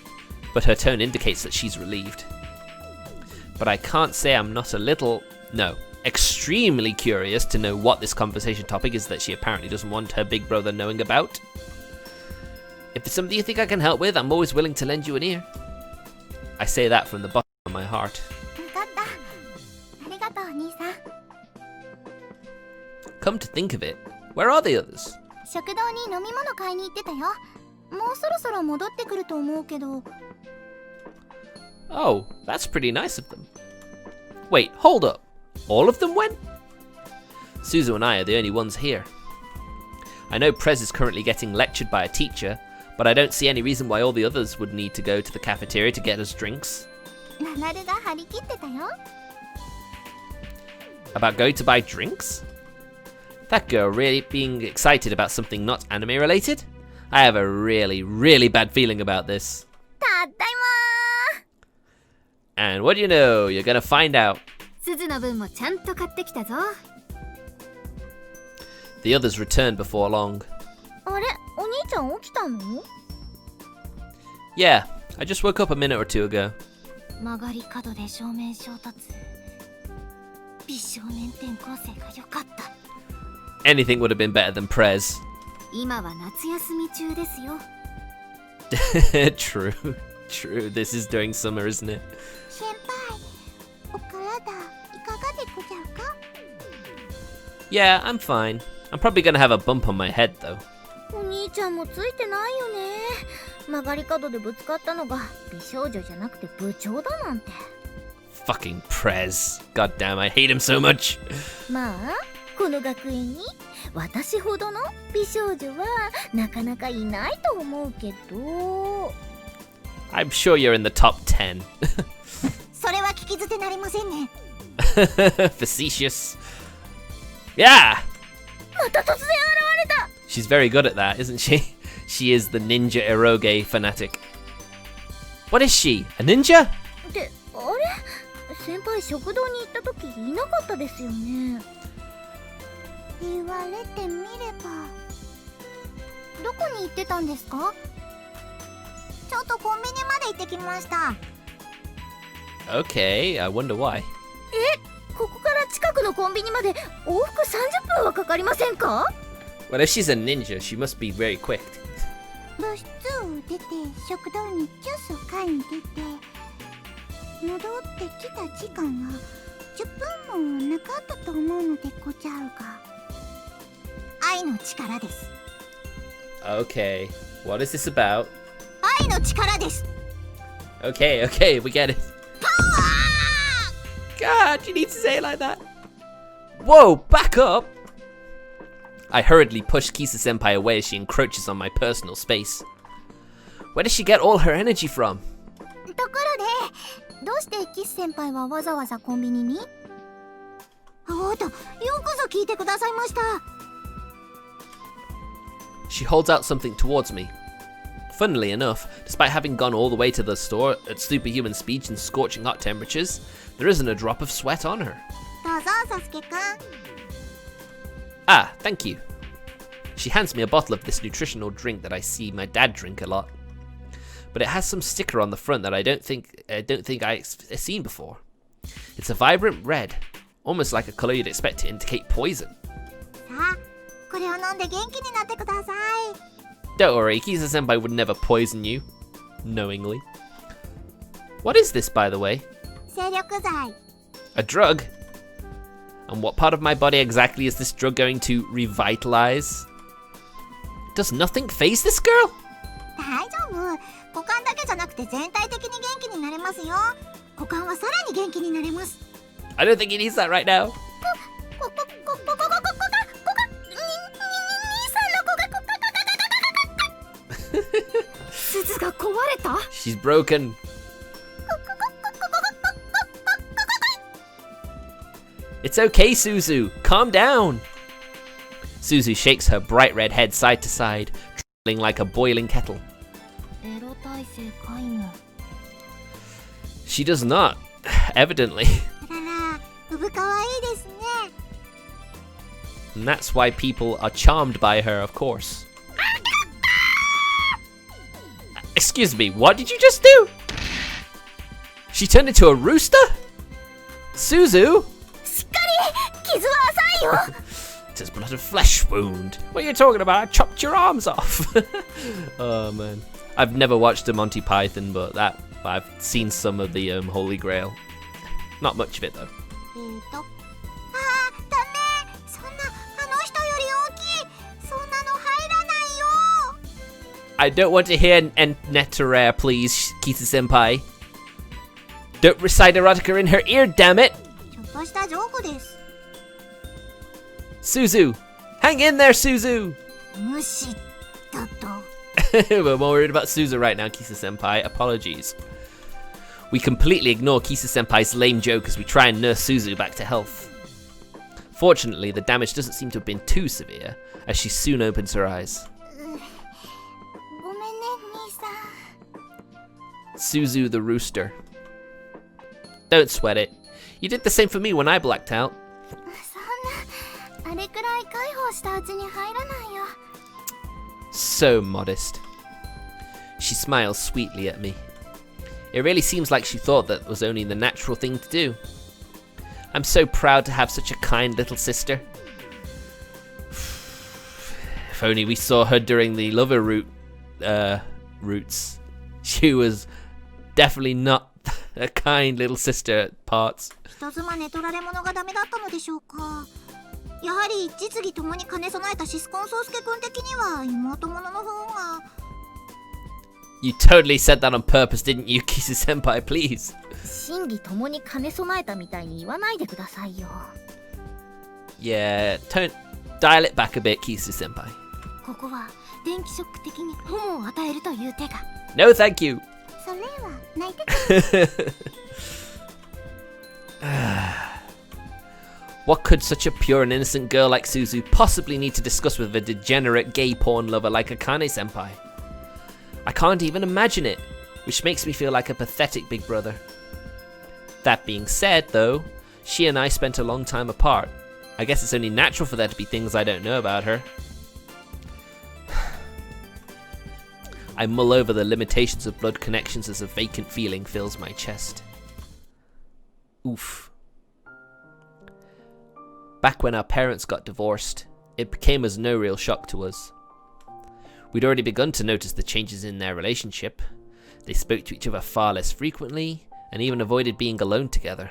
but her tone indicates that she's relieved. But I can't say I'm not a little, no, extremely curious to know what this conversation topic is that she apparently doesn't want her big brother knowing about. If it's something you think I can help with, I'm always willing to lend you an ear. I say that from the bottom of my heart. わかった。ありがとう、兄さん。 Come to think of it, where are the others? 食堂に飲み物買いに行ってたよ。もうそろそろ戻ってくると思うけど。 Oh, that's pretty nice of them. Wait, hold up. All of them went? Suzu and I are the only ones here. I know Prez is currently getting lectured by a teacher, but I don't see any reason why all the others would need to go to the cafeteria to get us drinks. ナナルが張り切ってたよ。 About going to buy drinks? That girl really being excited about something not anime related? I have a really, really bad feeling about this. たっだい And what do you know? You're gonna find out. すずの分もちゃんと買ってきたぞ。 The others returned before long. まー。あれ、お兄ちゃん起きたの？ Yeah, I just woke up a minute or two ago. 曲がり角で正面衝突。美少年転校生が良かった。 Anything would have been better than Prez. 今は夏休み中ですよ。 True, true. This is during summer, isn't it? 先輩、お体いかがでござるか？ Yeah, I'm fine. I'm probably gonna have a bump on my head, though. お兄ちゃんもついてないよね。曲がり角でぶつかったのが美少女じゃなくて部長だなんて。 Fucking Prez. God damn, I hate him so much. まあ、この学園に私ほどの美少女はなかなかいないと思うけど。 I'm sure you're in the top 10. それは聞き捨てなりませんね。 Facetious. Yeah! また突然現れた。 She's very good at that, isn't she? She is the ninja eroge fanatic. What is she? A ninja? で、あれ？先輩食堂に行った時いなかったですよね。言われてみれば。どこに行ってたんですか？ちょっとコンビニまで行ってきました。 Okay, I wonder why. ここから近くのコンビニまで往復30分はかかりませんか？ Well, if she's a ninja, she must be very quick. 部室を出て食堂にジュースを買いに出て戻ってきた時間は10分もなかったと思うのでござるが、愛の力です。 Okay, what is this about? 愛の力です。 Okay, okay, we get it. God, you need to say it like that. Whoa, back up! I hurriedly pushed Kisa-senpai away as she encroaches on my personal space. Where does she get all her energy from? ところで、どうしてキス先輩はわざわざコンビニに？おっと、よくぞ聞いてくださいました。 She holds out something towards me. Funnily enough, despite having gone all the way to the store at superhuman speeds and scorching hot temperatures, there isn't a drop of sweat on her. どうぞ、サスケくん。 Ah, thank you. She hands me a bottle of this nutritional drink that I see my dad drink a lot. But it has some sticker on the front that I don't think I've seen before. It's a vibrant red, almost like a color you'd expect to indicate poison. さあ、これを飲んで元気になってください。 Don't worry, Kisa-senpai would never poison you. Knowingly. What is this, by the way? 精力剤。 A drug? And what part of my body exactly is this drug going to revitalize? Does nothing faze this girl? 大丈夫。股間だけじゃなくて全体的に元気になれますよ。股間はさらに元気になれます。 I don't think he needs that right now. 鈴が壊れた？ She's broken. It's okay, Suzu. Calm down. Suzu shakes her bright red head side to side, trembling like a boiling kettle. エロ体制皆無。 She does not, evidently. あらら、うぶかわいいですね。 And that's why people are charmed by her, of course. Excuse me, what did you just do? She turned into a rooster? Suzu? しっかり、傷は浅いよ。 Just blood and flesh wound. What are you talking about? I chopped your arms off. Oh man. I've never watched a Monty Python, but I've seen some of the Holy Grail. Not much of it though. あー、ダメ。そんな、あの人より大きい。そんなの入 I don't want to hear Netarare, please, Kisa-senpai. Don't recite erotica in her ear, damn it! ちょっとしたジョークです。 Suzu! Hang in there, Suzu! 無視だと。 We're more worried about Suzu right now, Kisa-senpai. Apologies. We completely ignore Kisa-senpai's lame joke as we try and nurse Suzu back to health. Fortunately, the damage doesn't seem to have been too severe, as she soon opens her eyes. ごめんね、兄さん。 Suzu the rooster. Don't sweat it. You did the same for me when I blacked out. そんな、あれくらい解放したうちに入らないよ。 So modest. She smiles sweetly at me. It really seems like she thought that was only the natural thing to do. I'm so proud to have such a kind little sister. If only we saw her during the lover roots. She was definitely not a kind little sister at parts. 人妻寝取られ者がダメだったのでしょうか。やはり実技ともに兼ね備えたシスコン宗介君的には妹者の方が。 You totally said that on purpose, didn't you, Kisa-senpai, please? 真偽ともに兼ね備えたみたいに言わないでくださいよ。 Yeah, dial it back a bit, Kisa-senpai. ここは電気ショック的にホモを与えるという手が。 No, thank you. それは泣いてくる。 What could such a pure and innocent girl like Suzu possibly need to discuss with a degenerate gay porn lover like Akane-senpai? I can't even imagine it, which makes me feel like a pathetic big brother. That being said, though, she and I spent a long time apart. I guess it's only natural for there to be things I don't know about her. I mull over the limitations of blood connections as a vacant feeling fills my chest. Oof. Back when our parents got divorced, it came as no real shock to us. We'd already begun to notice the changes in their relationship. They spoke to each other far less frequently, and even avoided being alone together.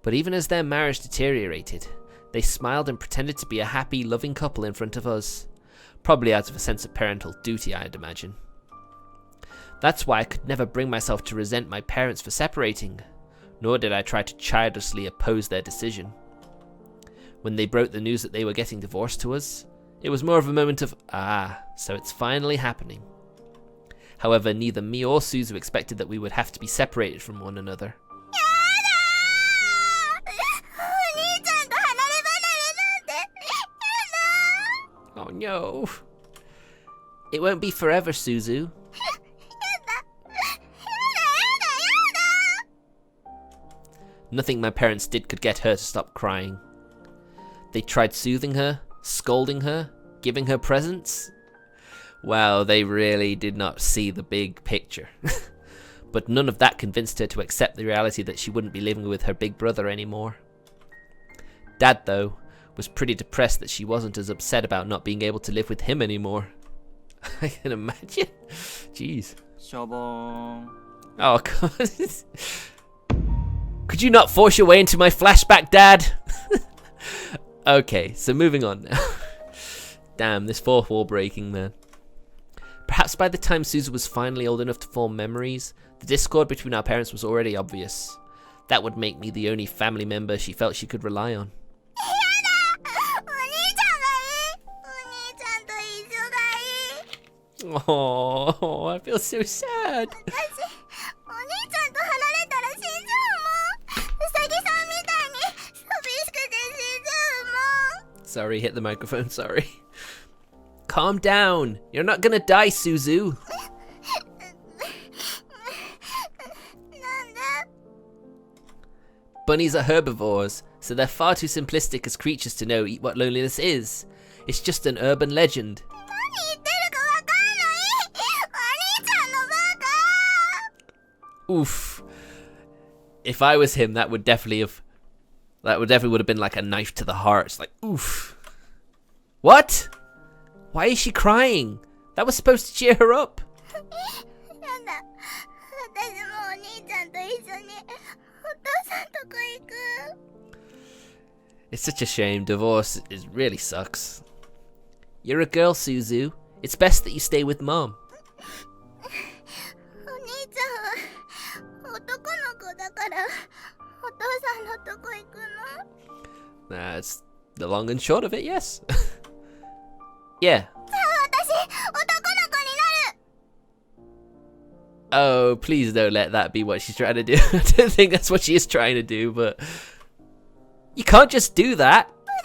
But even as their marriage deteriorated, they smiled and pretended to be a happy, loving couple in front of us. Probably out of a sense of parental duty, I'd imagine. That's why I could never bring myself to resent my parents for separating, nor did I try to childishly oppose their decision. When they broke the news that they were getting divorced to us, it was more of a moment of, so it's finally happening. However, neither me or Suzu expected that we would have to be separated from one another. Oh no. It won't be forever, Suzu. Nothing my parents did could get her to stop crying. They tried soothing her, scolding her, giving her presents. Wow, they really did not see the big picture. But none of that convinced her to accept the reality that she wouldn't be living with her big brother anymore. Dad, though, was pretty depressed that she wasn't as upset about not being able to live with him anymore. I can imagine. Jeez. Oh, God. Could you not force your way into my flashback, Dad? Okay, so moving on now. Damn, this fourth wall breaking, man. Perhaps by the time Suzu was finally old enough to form memories, the discord between our parents was already obvious. That would make me the only family member she felt she could rely on. Oh, I feel so sad. Sorry, hit the microphone, sorry. Calm down. You're not gonna die, Suzu. Bunnies are herbivores, so they're far too simplistic as creatures to know what loneliness is. It's just an urban legend. Oof. If I was him, that would definitely would have been like a knife to the heart. It's like, oof. What? Why is she crying? That was supposed to cheer her up. It's such a shame. Divorce really sucks. You're a girl, Suzu. It's best that you stay with Mom. お兄ちゃんは男の子だからお父さんのとこ行くの？ That's the long and short of it, yes. Yeah. じゃあ私男の子になる。 Oh, please don't let that be what she's trying to do. I don't think that's what she is trying to do, but you can't just do that. 無理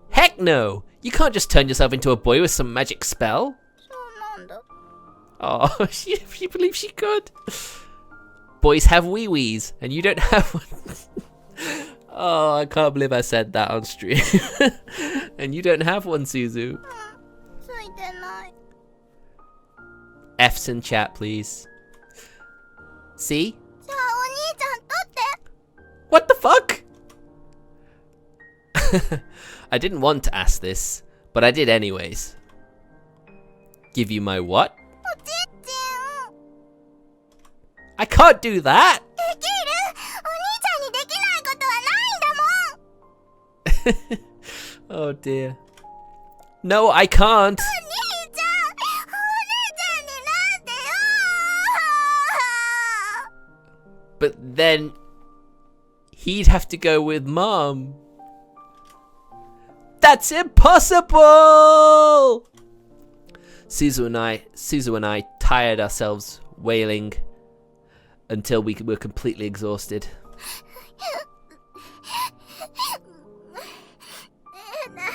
なの？ Heck no! You can't just turn yourself into a boy with some magic spell. そうなんだ。 Oh, she believes she could. Boys have wee-wees, and you don't have one. Oh, I can't believe I said that on stream. And you don't have one, Suzu. ついてない。 F's in chat, please. See? じゃあお兄ちゃん取って。 What the fuck? I didn't want to ask this, but I did anyways. Give you my what? おちっちん。 I can't do that! できる？お兄ちゃんにできないことはないんだもん。 Oh dear. No, I can't. お兄ちゃん、お兄ちゃんになってよ。 But then he'd have to go with Mom. That's impossible! Suzu and I tired ourselves wailing until we were completely exhausted. やだよ。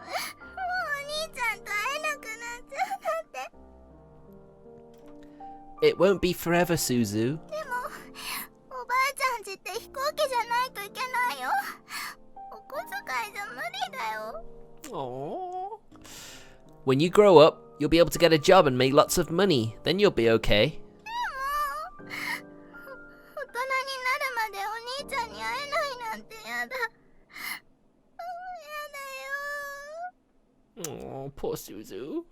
もうお兄ちゃんと会えなくなっちゃうなんて。 It won't be forever, Suzu. でもおばあちゃんちって飛行機じゃないといけないよ。お小遣いじゃ無理だよ。 Aww. When you grow up, you'll be able to get a job and make lots of money. Then you'll be okay. でも大人になるまでお兄ちゃんに会えないなんてやだ。やだよ。 Oh, poor Suzu.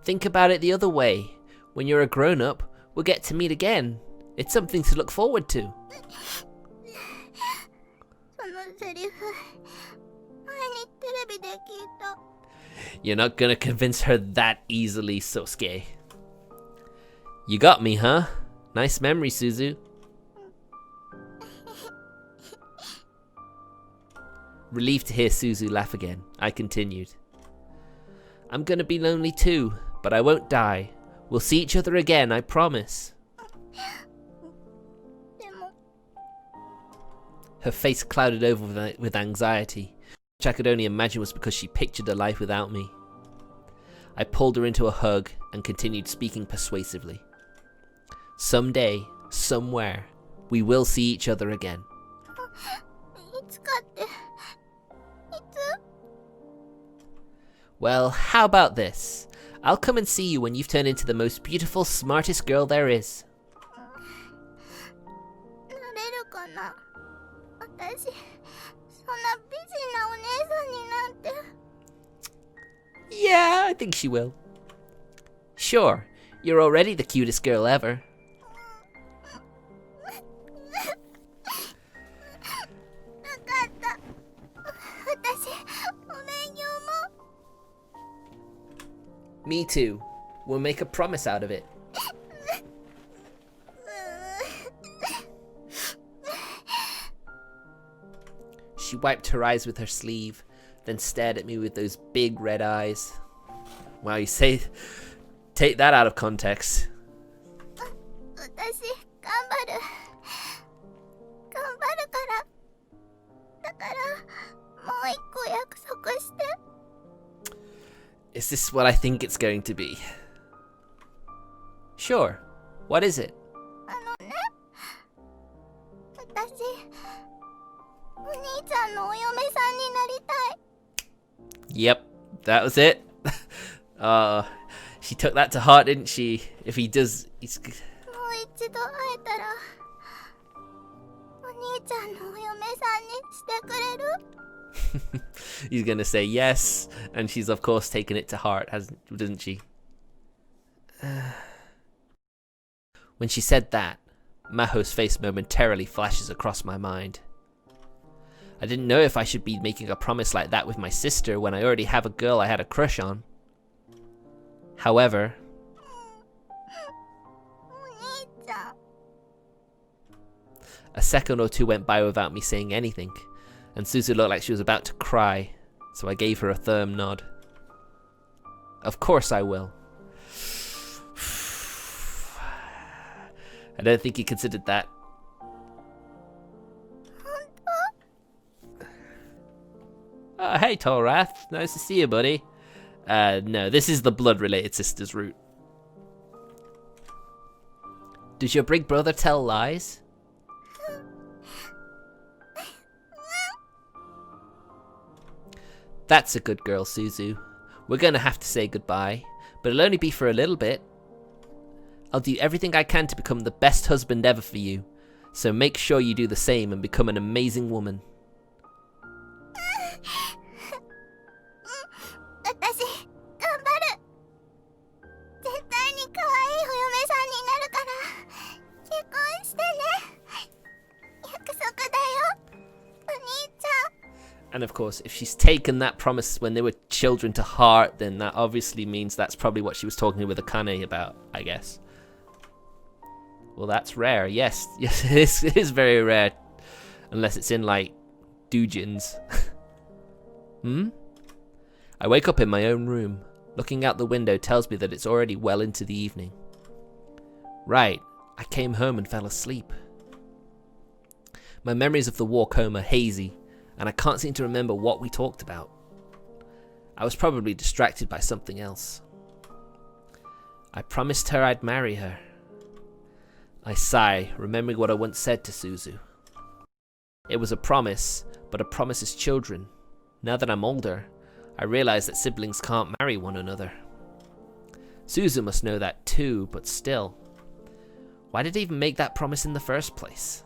Think about it the other way. When you're a grown-up, we'll get to meet again. It's something to look forward to. そのセリフ前にテレビで聞いた。 You're not gonna convince her that easily, Sosuke. You got me, huh? Nice memory, Suzu. Relieved to hear Suzu laugh again, I continued. I'm gonna be lonely too, but I won't die. We'll see each other again, I promise. でも Her face clouded over with anxiety, which I could only imagine was because she pictured a life without me. I pulled her into a hug and continued speaking persuasively. Someday, somewhere, we will see each other again. いつかっていつ？ Well, how about this? I'll come and see you when you've turned into the most beautiful, smartest girl there is. なれるかな。私そんな美人なお姉さんになんて。 Yeah, I think she will. Sure, you're already the cutest girl ever. わかった。私お勉強も。 Me too. We'll make a promise out of it. She wiped her eyes with her sleeve, then stared at me with those big red eyes. Wow, you say... Take that out of context. 私頑張る。頑張るから。だからもう一個約束して。 Is this what I think it's going to be? Sure. What is it? あのね、私お兄ちゃんのお嫁さんになりたい。 Yep, that was it. She took that to heart, didn't she? If he does... He's... もう一度会えたらお兄ちゃんのお嫁さんにしてくれる？ He's gonna say yes, and she's of course taken it to heart, doesn't she? When she said that, Maho's face momentarily flashes across my mind. I didn't know if I should be making a promise like that with my sister when I already have a girl I had a crush on. However, お兄ちゃん a second or two went by without me saying anything, and Suzu looked like she was about to cry, so I gave her a firm nod. Of course I will. I don't think he considered that. Hey Torrath, nice to see you, buddy. No, this is the blood-related sisters route. Does your big brother tell lies? That's a good girl, Suzu. We're gonna have to say goodbye, but it'll only be for a little bit. I'll do everything I can to become the best husband ever for you, so make sure you do the same and become an amazing woman. 私頑張る絶対に可愛いお嫁さんになるから結婚してね約束だよお兄ちゃん And of course, if she's taken that promise when they were children to heart, then that obviously means that's probably what she was talking with Akane about, I guess. Well, that's rare. Yes, it is very rare. Unless it's in, like, doujins. I wake up in my own room. Looking out the window tells me that it's already well into the evening. Right, I came home and fell asleep. My memories of the walk home are hazy, and I can't seem to remember what we talked about. I was probably distracted by something else. I promised her I'd marry her. I sigh, remembering what I once said to Suzu. It was a promise, but a promise as children. Now that I'm older, I realize that siblings can't marry one another. Suzu must know that too, but still. Why did I even make that promise in the first place?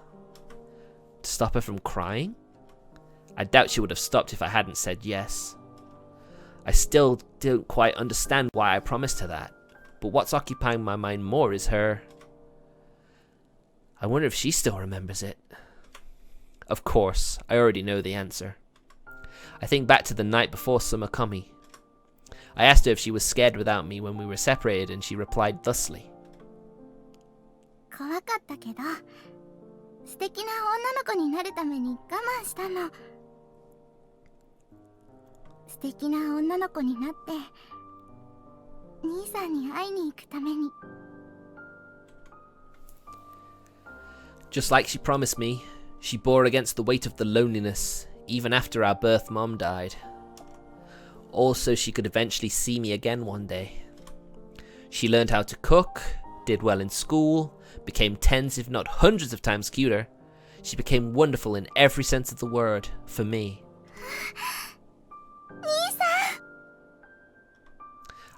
To stop her from crying? I doubt she would have stopped if I hadn't said yes. I still don't quite understand why I promised her that, but what's occupying my mind more is her... I wonder if she still remembers it. Of course, I already know the answer. I think back to the night before Sankaku. I asked her if she was scared without me when we were separated, and she replied thusly. 怖かったけど素敵な女の子になるために我慢したの素敵な女の子になって兄さんに会いに行くために Just like she promised me, she bore against the weight of the loneliness, even after our birth mom died. Also, she could eventually see me again one day. She learned how to cook, did well in school, became tens if not hundreds of times cuter. She became wonderful in every sense of the word, for me.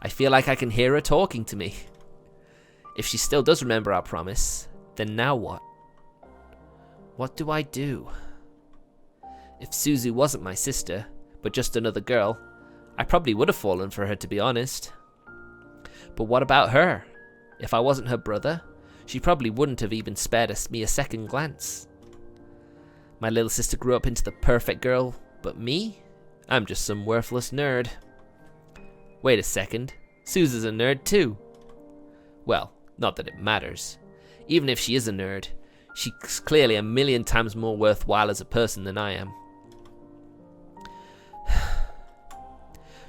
I feel like I can hear her talking to me. If she still does remember our promise, then now what? What do I do? If Suzu wasn't my sister, but just another girl, I probably would have fallen for her, to be honest. But what about her? If I wasn't her brother, she probably wouldn't have even spared me a second glance. My little sister grew up into the perfect girl, but me? I'm just some worthless nerd. Wait a second, Suzu's a nerd too. Well, not that it matters. Even if she is a nerd, she's clearly a million times more worthwhile as a person than I am.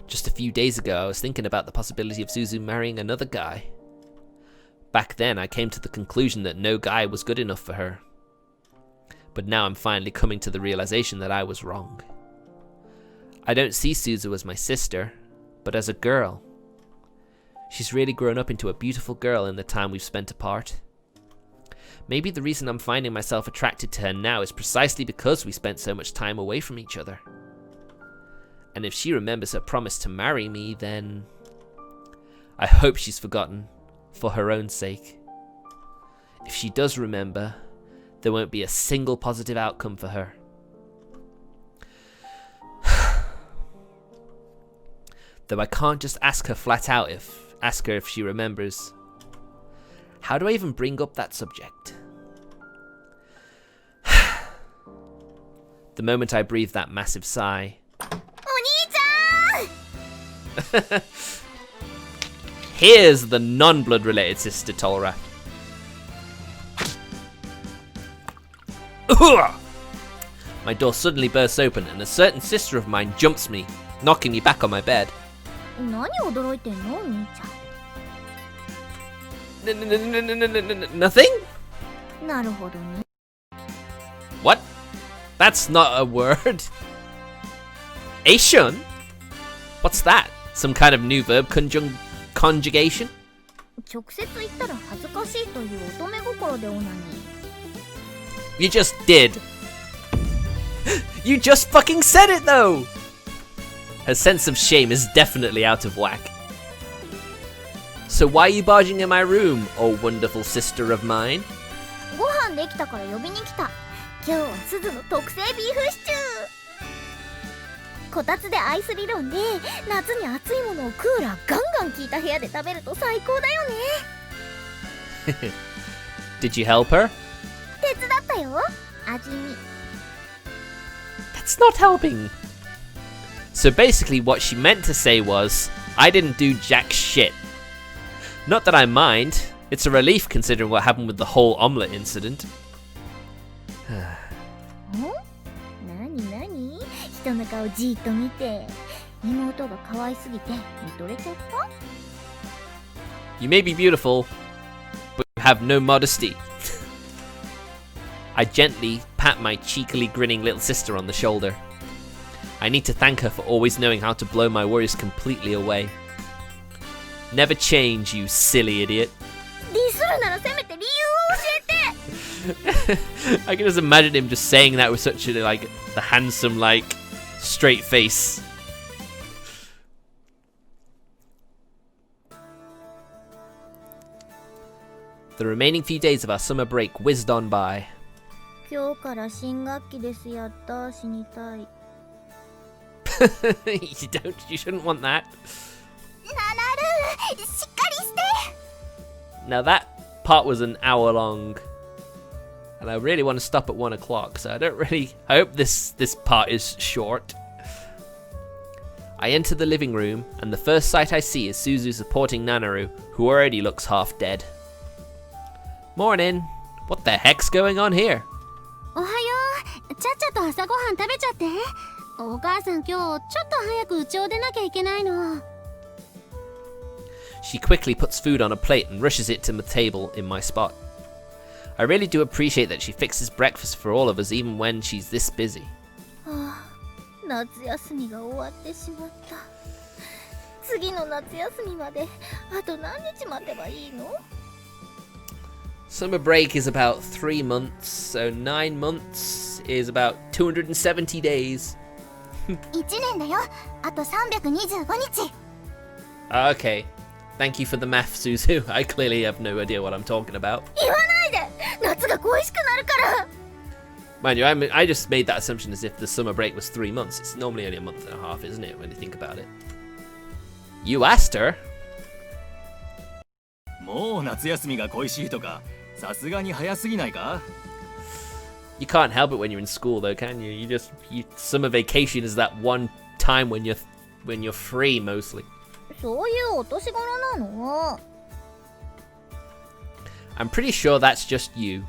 Just a few days ago, I was thinking about the possibility of Suzu marrying another guy. Back then, I came to the conclusion that no guy was good enough for her. But now I'm finally coming to the realization that I was wrong. I don't see Suzu as my sister, but as a girl. She's really grown up into a beautiful girl in the time we've spent apart. Maybe the reason I'm finding myself attracted to her now is precisely because we spent so much time away from each other. And if she remembers her promise to marry me, then... I hope she's forgotten, for her own sake. If she does remember, there won't be a single positive outcome for her. Though I can't just ask her flat out ask her if she remembers. How do I even bring up that subject? The moment I breathed that massive sigh. お兄ちゃん Here's the non-blood related sister, Tolra. My door suddenly bursts open and a certain sister of mine jumps me, knocking me back on my bed. 何驚いてんのお兄ちゃ Nothing? んなるほどね What? That's not a word. Aishun? What's that? Some kind of new verb conjugation? 直接言ったら恥ずかしいという乙女心でオナニー You just did. You just fucking said it though! Her sense of shame is definitely out of whack. So why are you barging in my room, oh wonderful sister of mine? ご飯できたから呼びに来た今日はすずの特製ビーフシチューこたつでアイス理論で夏に熱いものをクーラーガンガン効いた部屋で食べると最高だよね Did you help her? 手伝ったよ味見 That's not helping. So basically what she meant to say was, I didn't do jack shit. Not that I mind. It's a relief considering what happened with the whole omelette incident. 何人の顔じーっと見て妹が可愛すぎて見とれちゃった You may be beautiful, but you have no modesty. I gently pat my cheekily grinning little sister on the shoulder. I need to thank her for always knowing how to blow my worries completely away. Never change, you silly idiot. ディスるならせめて理由を教えて I can just imagine him just saying that with such a, like, the handsome, like, straight face. The remaining few days of our summer break whizzed on by. 今日から新学期ですやった死にたい You shouldn't want that. ななるしっかりして Now that part was an hour long. And I really want to stop at 1 o'clock, so I hope this part is short. I enter the living room, and the first sight I see is Suzu supporting Nanaru, who already looks half dead. Morning. What the heck's going on here? おはようちゃっちゃと朝ごはん食べちゃってお母さん今日ちょっと早く家を出なきゃいけないの She quickly puts food on a plate and rushes it to the table in my spot. I really do appreciate that she fixes breakfast for all of us even when she's this busy. はあ夏休みが終わってしまった次の夏休みまであと何日待てばいいの Summer break is about 3 months, so 9 months is about 270 days. 1年だよあと325日 Okay. Thank you for the math, Suzu. I clearly have no idea what I'm talking about. 言わないで夏が恋しくなるから Mind you, I just made that assumption as if the summer break was 3 months. It's normally only a month and a half, isn't it, when you think about it? You asked her. もう夏休みが恋しいとかさすがに早すぎないか You can't help it when you're in school, though, can you? Summer vacation is that one time when you're free, mostly. そういうお年頃なの I'm pretty sure that's just you.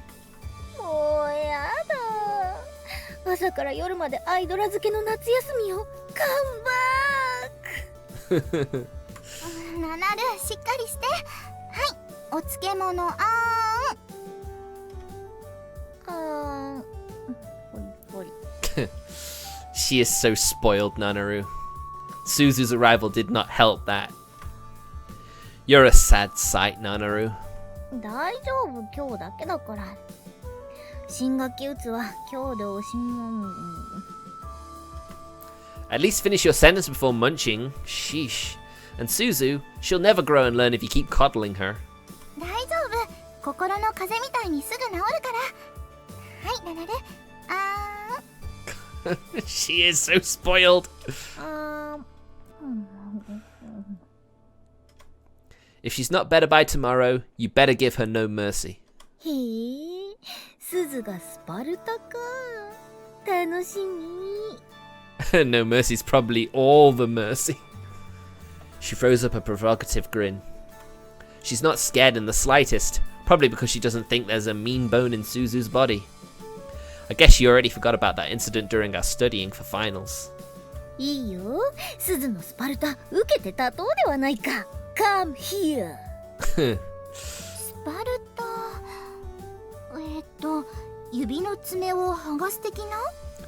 もうやだ朝から夜までアイドラ漬けの夏休みをカムバックななるしっかりしてはいお漬物あーんポリポリ She is so spoiled, Nanaru. Suzu's arrival did not help that. You're a sad sight, Nanaru. 大丈夫今日だけだから新学期打つは今日でおしまい At least finish your sentence before munching. Sheesh. And Suzu, she'll never grow and learn if you keep coddling her. 大丈夫心の風邪みたいにすぐ治るからはいななるあ She is so spoiled. ー If she's not better by tomorrow, you better give her no mercy. へえ、鈴がスパルタか。楽しみ。 No mercy's probably all the mercy. She throws up a provocative grin. She's not scared in the slightest, probably because she doesn't think there's a mean bone in Suzu's body. I guess she already forgot about that incident during our studying for finals. いいよ、鈴のスパルタ受けて立とうではないか。 Come here. スパルタ、指の爪を剥がす的な？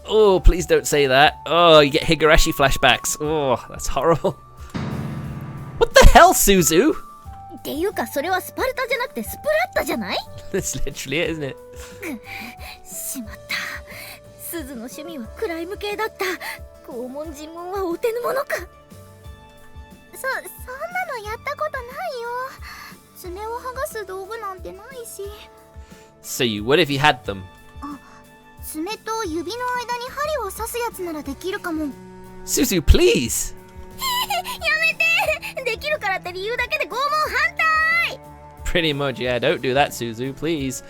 Oh, please don't say that. Oh, you get Higurashi flashbacks. Oh, that's horrible. What the hell, Suzu? っていうかそれはスパルタじゃなくてスプラッタじゃない？ That's literally it, isn't it? しまった。鈴の趣味はクライム系だった。拷問尋問はお手の物か。そんなのやったことないよ。爪を剥がす道具なんてないし。 So you would if you had them. 爪と指の間に針を刺すやつならできるかも。 Suzu, please! やめて。できるからって理由だけで拷問反対。 Pretty much, yeah. Don't do that, Suzu, please.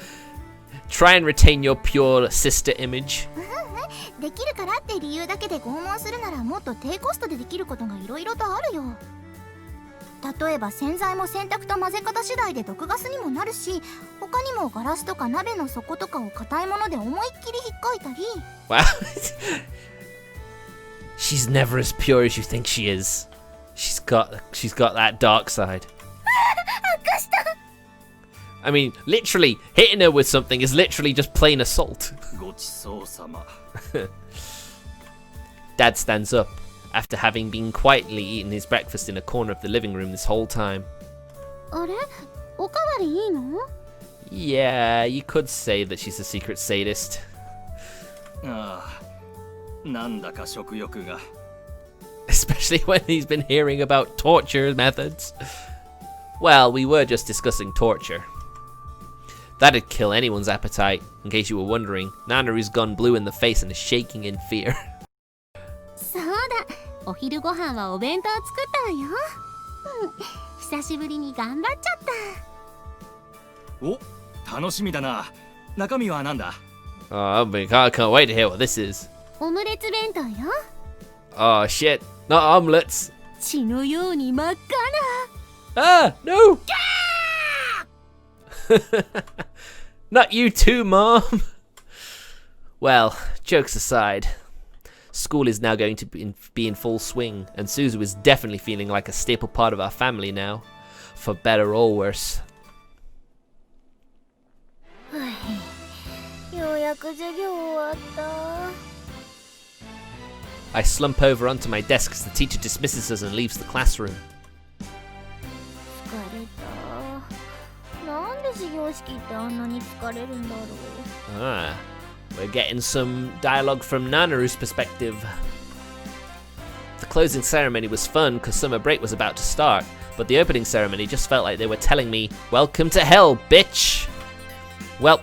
Try and retain your pure sister image. できるからって理由だけで拷問するならもっと低コストでできることがいろいろとあるよ。例えば洗剤も洗濯と混ぜ方次第で毒ガスにもなるし、他にもガラスとか鍋の底とかを硬いもので思いっきり引っかいたり。 Wow. She's never as pure as you think she is. She's got that dark side. I mean, literally, hitting her with something is literally just plain assault. ごちそうさま。 Dad stands up after having been quietly eating his breakfast in a corner of the living room this whole time. あれ？おかわりいいの？ Yeah, you could say that she's a secret sadist. ああ、なんだか食欲が。 Especially when he's been hearing about torture methods. Well, we were just discussing torture. That'd kill anyone's appetite. In case you were wondering, Nanaru's gone blue in the face and is shaking in fear. そうだ、お昼ご飯はお弁当作ったわよ。久しぶりに頑張っちゃった。お、楽しみだな。中身はなんだ？ Oh, I can't wait to hear what this is. オムレツ弁当よ。 Oh shit, not omelets. 血のように真っ赤 Ah, no! Not you too, Mom! Well, jokes aside, school is now going to be in full swing, and Suzu is definitely feeling like a staple part of our family now, for better or worse. な。ようやく授業終わった。 I slump over onto my desk as the teacher dismisses us and leaves the classroom. 疲れた。なんで授業式ってあんなに疲れるんだろう。 Ah, we're getting some dialogue from Nanaru's perspective. The closing ceremony was fun because summer break was about to start, but the opening ceremony just felt like they were telling me, "Welcome to hell, bitch!" Well,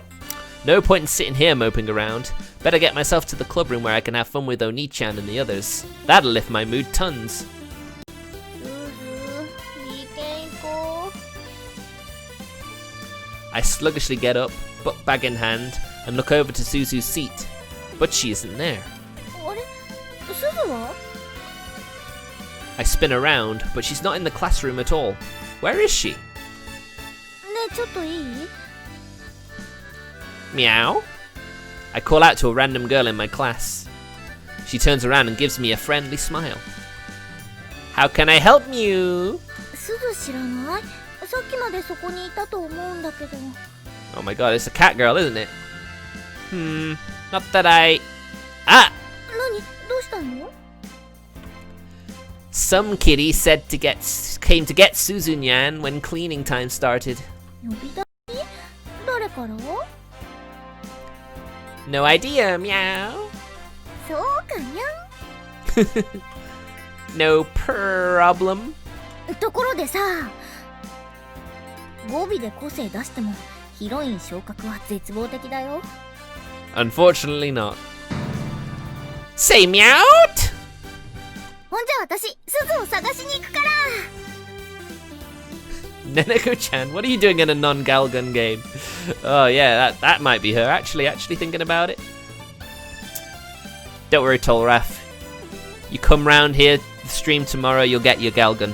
no point in sitting here moping around. Better get myself to the club room where I can have fun with Oni-chan and the others. That'll lift my mood tons. いいけん行こう。 I sluggishly get up, book bag in hand, and look over to Suzu's seat. But she isn't there. あれ？鈴は？ I spin around, but she's not in the classroom at all. Where is she? ねえ、ちょっといい？ Meow? I call out to a random girl in my class. She turns around and gives me a friendly smile. How can I help you? 鈴知らない？さっきまでそこにいたと思うんだけど。 Oh my god, it's a cat girl, isn't it? Not that I... Ah! 何？どうしたの？ Some kitty came to get Suzu-nyan when cleaning time started. 呼び出し？誰から？ No idea, meow. そうかにゃん。 No problem. ところでさ、語尾で個性出してもヒロイン昇格は絶望的だよ。 Unfortunately not. Say meow! ほんじゃ私、鈴を探しに行くから。 Neneko-chan, what are you doing in a non-Galgun game? Oh yeah, that might be her. Actually thinking about it. Don't worry, Tolraf. You come round here, stream tomorrow, you'll get your Galgun.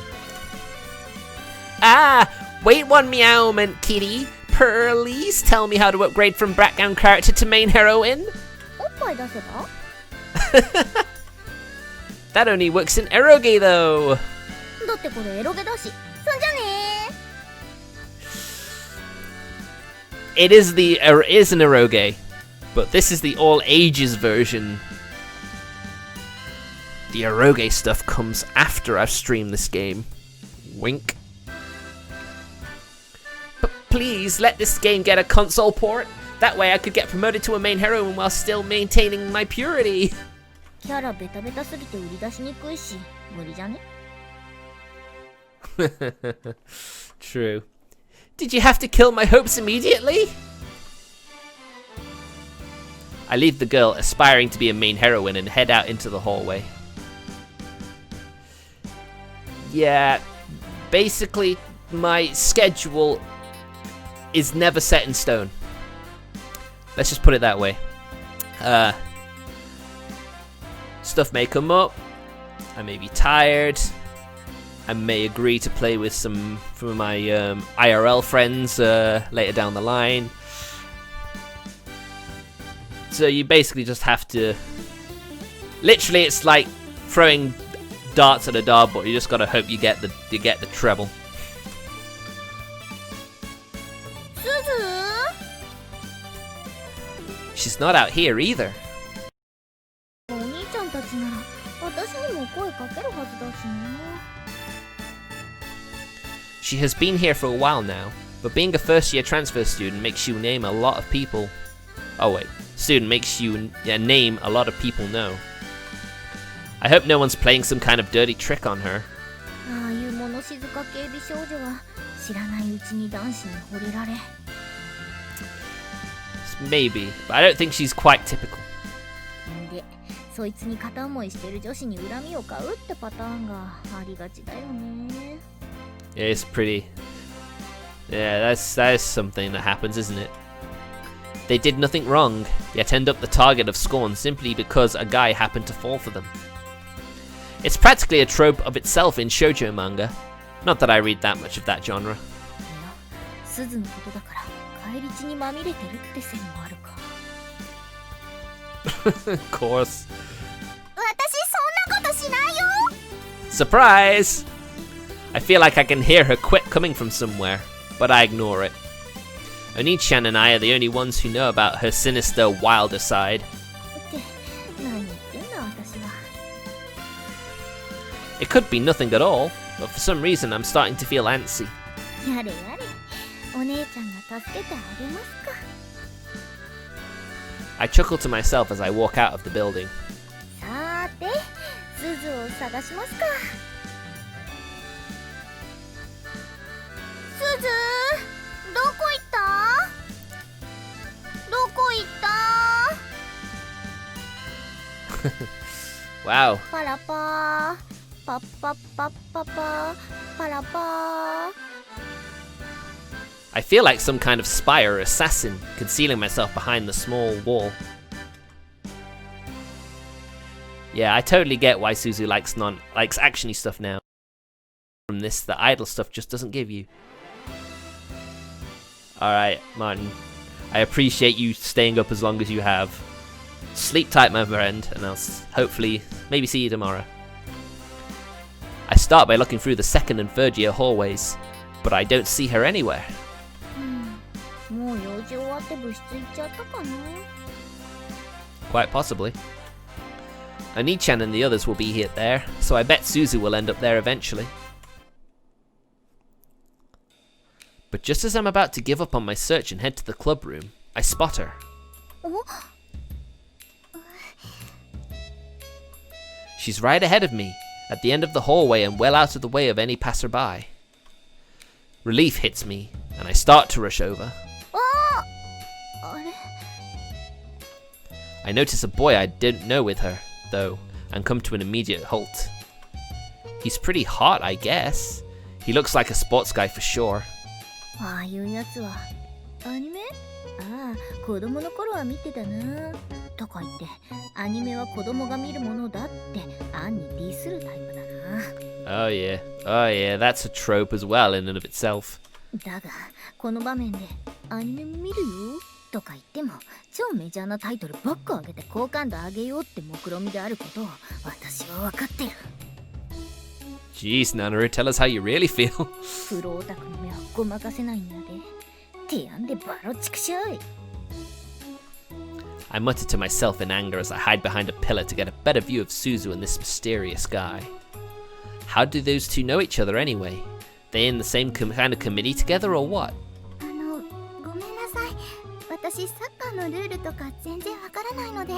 Ah! Wait one meowment, kitty. Please tell me how to upgrade from background character to main heroine. おっぱい出せば That only works in eroge though. だってこれエロゲだし。そんじゃね It is an eroge, but this is the all ages version. The eroge stuff comes after I've streamed this game. Wink. But please let this game get a console port. That way I could get promoted to a main heroine while still maintaining my purity. キャラベタベタすぎて売り出しにくいし、無理じゃね True. Did you have to kill my hopes immediately? I leave the girl aspiring to be a main heroine and head out into the hallway. Yeah, basically my schedule is never set in stone. Let's just put it that way. Stuff may come up. I may be tired. I may agree to play with some of my IRL friends later down the line. So you basically just have to... Literally, it's like throwing darts at a dartboard. You just gotta hope you get the treble. すず She's not out here either. お兄ちゃんたちなら私にも声かけるはずだしな。 She has been here for a while now, but being a first-year transfer student makes you name a lot of people. Oh wait, student makes you name a lot of people know. I hope no one's playing some kind of dirty trick on her. ああいう物静か系美少女は知らないうちに男子に惚れられ。 Maybe, but I don't think she's quite typical. で、そいつに片思いしてる女子に恨みを買うってパターンがありがちだよね。 Yeah, it's pretty. Yeah, that is something that happens, isn't it? They did nothing wrong, yet end up the target of scorn simply because a guy happened to fall for them. It's practically a trope of itself in shoujo manga. Not that I read that much of that genre. いや、すずのことだから返り血にまみれてるって線もあるか。 Of course. 私そんなことしないよ。 Surprise! I feel like I can hear her quip coming from somewhere, but I ignore it. Oni-chan and I are the only ones who know about her sinister, wilder side. って何言ってんだ私は。 It could be nothing at all, but for some reason I'm starting to feel antsy. やれやれ、お姉ちゃんが助けてあげますか。 I chuckle to myself as I walk out of the building. さーて、すずを探しますか。すず、どこ行った？どこ行った？ Wow. パラパー、パッパッパッパパー、パラパー。 I feel like some kind of spy or assassin, concealing myself behind the small wall. Yeah, I totally get why Suzu likes actiony stuff now. From this, the idle stuff just doesn't give you. Alright, Martin. I appreciate you staying up as long as you have. Sleep tight, my friend, and I'll hopefully maybe see you tomorrow. I start by looking through the second and third year hallways, but I don't see her anywhere. もう用事終わって部室行っちゃったかな。 Quite possibly. Oni-chan and the others will be here there, so I bet Suzu will end up there eventually. But just as I'm about to give up on my search and head to the club room, I spot her. お、 She's right ahead of me, at the end of the hallway and well out of the way of any passerby. Relief hits me, and I start to rush over. あれ I notice a boy I didn't know with her, though, and come to an immediate halt. He's pretty hot, I guess. He looks like a sports guy for sure. ああいうやつはアニメ？ああ、子供の頃は見てたな。とか言ってアニメは子供が見るものだってアンにディスるタイプだな。 Oh yeah, oh yeah, that's a trope as well in and of itself. だがこの場面でアニメも見るよとか言っても超メジャーなタイトルばっか上げて好感度上げようって目論見であることを私は分かってる。 Jeez, Nanaru, tell us how you really feel. プロオタクの目はごまかせないんやで。提案でバロチクシャイ。 I muttered to myself in anger as I hide behind a pillar to get a better view of Suzu and this mysterious guy. How do those two know each other anyway? They in the same kind of committee together or what? ごめんなさい。私サッカーのルールとか全然わからないので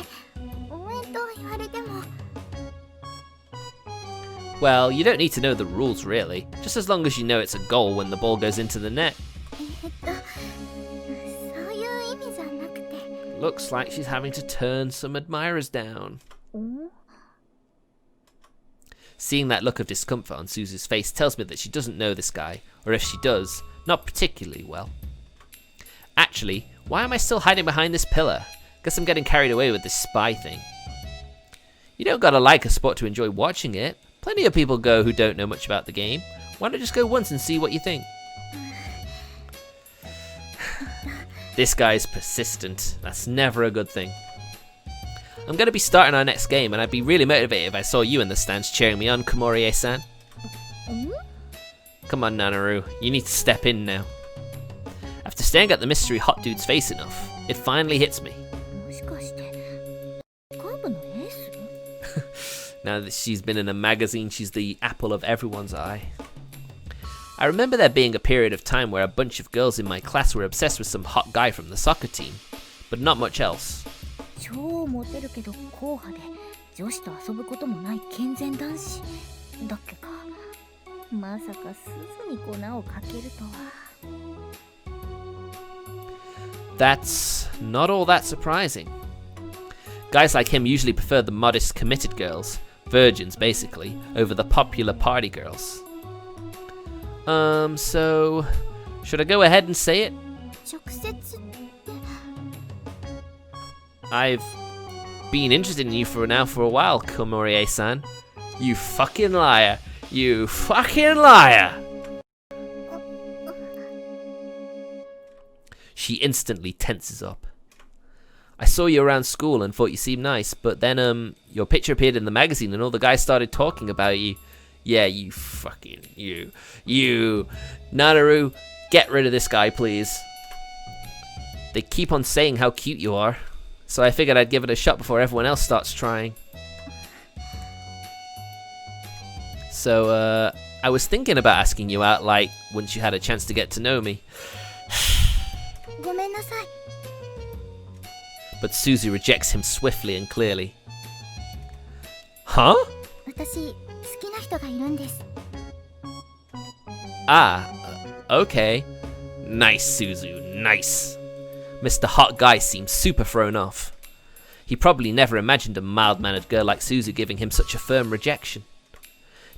応援と言われても。 Well, you don't need to know the rules really, just as long as you know it's a goal when the ball goes into the net. そういう意味じゃなくて。 Looks like she's having to turn some admirers down. Seeing that look of discomfort on Suzu's face tells me that she doesn't know this guy, or if she does, not particularly well. Actually, why am I still hiding behind this pillar? Guess I'm getting carried away with this spy thing. You don't gotta like a sport to enjoy watching it. Plenty of people go who don't know much about the game. Why not just go once and see what you think? This guy's persistent. That's never a good thing. I'm going to be starting our next game, and I'd be really motivated if I saw you in the stands cheering me on, Komorie-san. Come on, Nanaru. You need to step in now. After staring at the mystery hot dude's face enough, it finally hits me. もしかしてカーブのエース？ Now that she's been in a magazine, she's the apple of everyone's eye. I remember there being a period of time where a bunch of girls in my class were obsessed with some hot guy from the soccer team, but not much else. 超モテるけど硬派で女子と遊ぶこともない健全男子だっけか。まさかスズに粉をかけるとは。 That's not all that surprising. Guys like him usually prefer the modest, committed girls, virgins basically, over the popular party girls. So should I go ahead and say it? 直接。 I've been interested in you for a while, Komorie-san. You fucking liar. You fucking liar! She instantly tenses up. I saw you around school and thought you seemed nice, but then, your picture appeared in the magazine and all the guys started talking about you. Yeah, you fucking, you. Nanaru, get rid of this guy, please. They keep on saying how cute you are, so I figured I'd give it a shot before everyone else starts trying. So, I was thinking about asking you out, like, once you had a chance to get to know me. ごめんなさい。 But Suzu rejects him swiftly and clearly. Huh? 私好きな人がいるんです。 Ah, okay. Nice, Suzu, nice. Mr. Hot Guy seems super thrown off. He probably never imagined a mild-mannered girl like Suzu giving him such a firm rejection.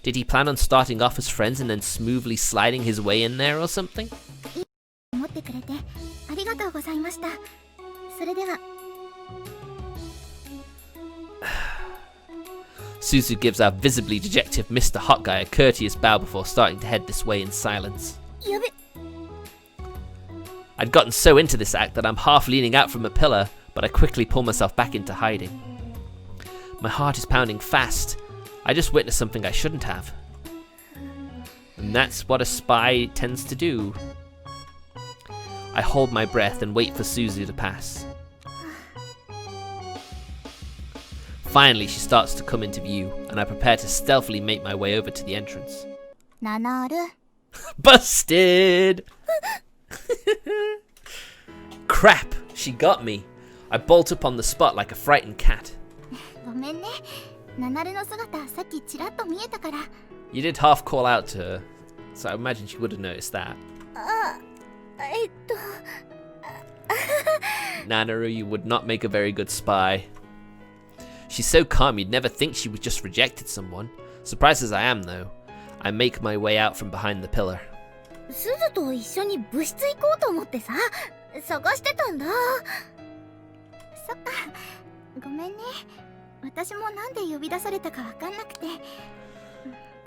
Did he plan on starting off as friends and then smoothly sliding his way in there or something? 思ってくれてありがとうございました。それでは。 Suzu gives our visibly dejected Mr. Hot Guy a courteous bow before starting to head this way in silence. やべ。 I'd gotten so into this act that I'm half leaning out from a pillar, but I quickly pull myself back into hiding. My heart is pounding fast. I just witnessed something I shouldn't have. And that's what a spy tends to do. I hold my breath and wait for Suzu to pass. Finally, she starts to come into view, and I prepare to stealthily make my way over to the entrance. ナナル。 Busted! Crap! She got me. I bolt up on the spot like a frightened cat. ごめんね。ナナルの姿さっきちらっと見えたから。 You did half call out to her, so I imagine she would have noticed that. あ、Nanaru, you would not make a very good spy. She's so calm you'd never think she would just rejected someone. Surprised as I am though, I make my way out from behind the pillar. スズと一緒に部室行こうと思ってさ、探してたんだ。そっか、ごめんね。私もなんで呼び出されたかわかんなくて、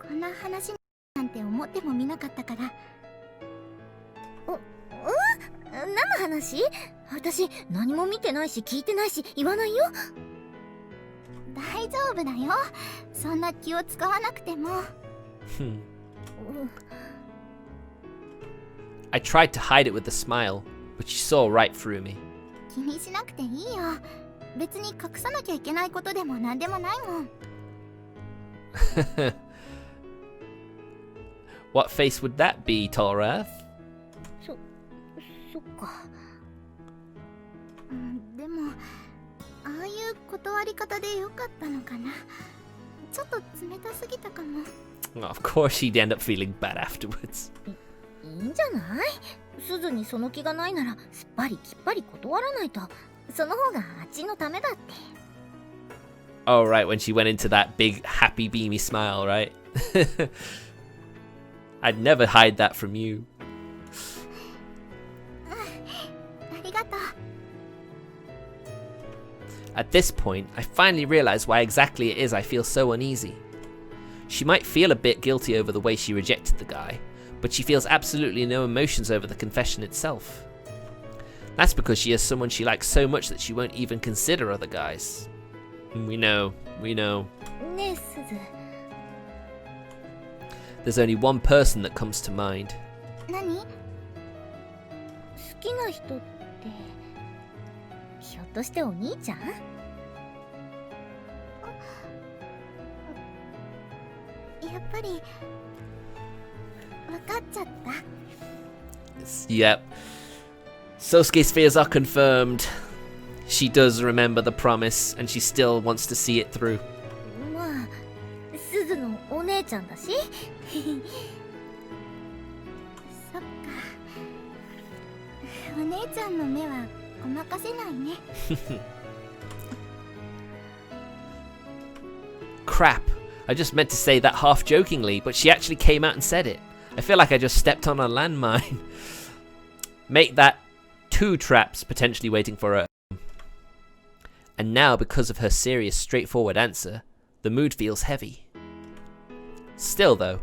こんな話なんて思ってもみなかったから。何の話？私何も見てないし聞いてないし言わないよ。大丈夫だよ。そんな気を使わなくても。I tried to hide it with a smile, but she saw right through me. 気にしなくていいよ。別に隠さなきゃいけないことでもなんでもないもん。What face would that be, Tolrath? そっか。でもああいう断り方でよかったのかな。ちょっと冷たすぎたかも。Well, of course she'd end up feeling bad afterwards. いいんじゃない？すずにその気がないならすっぱりきっぱり断らないと。その方があっちのためだって。Oh, right, when she went into that big, happy, beamy smile, right? I'd never hide that from you. ありがとう。At this point, I finally realized why exactly it is I feel so uneasy. She might feel a bit guilty over the way she rejected the guy, but she feels absolutely no emotions over the confession itself. That's because she has someone she likes so much that she won't even consider other guys. We know. ねえ、すず。There's only one person that comes to mind. 何？好きな人って、ひょっとしてお兄ちゃん？やっぱり、分かっちゃった。Yep. Sosuke's fears are confirmed. She does remember the promise, and she still wants to see it through. まあ、すずのお姉ちゃんだし。そっか。お姉ちゃんの目はごまかせないね。Crap. I just meant to say that half jokingly, but she actually came out and said it. I feel like I just stepped on a landmine. Make that 2 traps potentially waiting for her. And now, because of her serious, straightforward answer, the mood feels heavy. Still though,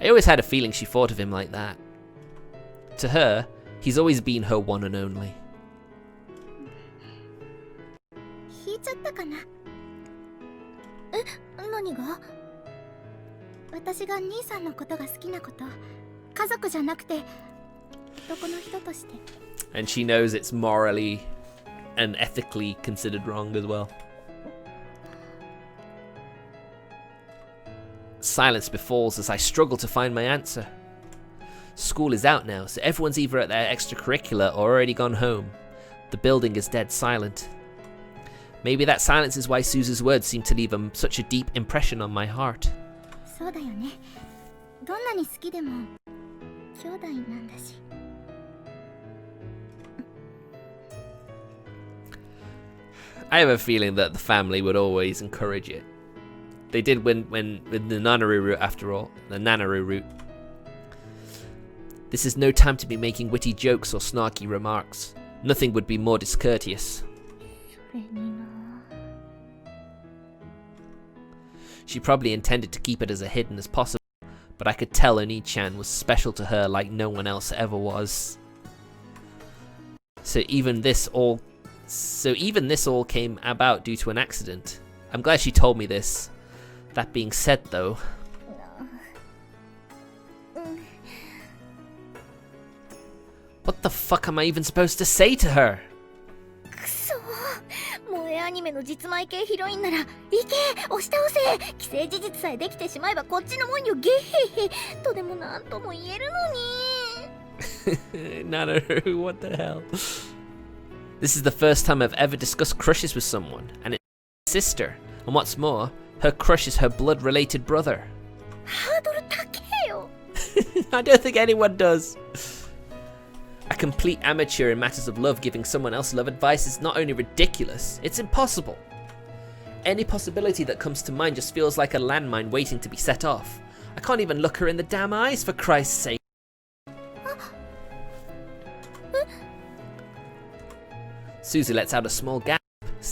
I always had a feeling she thought of him like that. To her, he's always been her one and only. 引いちゃったかな。え、何が？私が兄さんのことが好きなこと、家族じゃなくて男の人として。And she knows it's morally and ethically considered wrong as well. Silence befalls as I struggle to find my answer. School is out now, so everyone's either at their extracurricular or already gone home. The building is dead silent. Maybe that silence is why Suzu's words seem to leave such a deep impression on my heart. そうだよね。どんなに好きでも兄弟なんだし。I have a feeling that the family would always encourage it. They did when with the Nanaru route after all, the Nanaru route. This is no time to be making witty jokes or snarky remarks. Nothing would be more discourteous. それにな。She probably intended to keep it as hidden as possible, but I could tell Oni-chan was special to her like no one else ever was. So even this all came about due to an accident. I'm glad she told me this. That being said though, what the fuck am I even supposed to say to her? くそー。萌えアニメの実前系ヒロインなら、いけ押し倒せ。既成事実さえできてしまえばこっちのもんよ。ゲヘヘとでもなんとも言えるのに。Nanaru, what the hell? This is the first time I've ever discussed crushes with someone, and it's my sister. And what's more, her crush is her blood-related brother. ハードル高えよ。I don't think anyone does. A complete amateur in matters of love giving someone else love advice is not only ridiculous, it's impossible. Any possibility that comes to mind just feels like a landmine waiting to be set off. I can't even look her in the damn eyes, for Christ's sake. Suzu lets out a small gasp,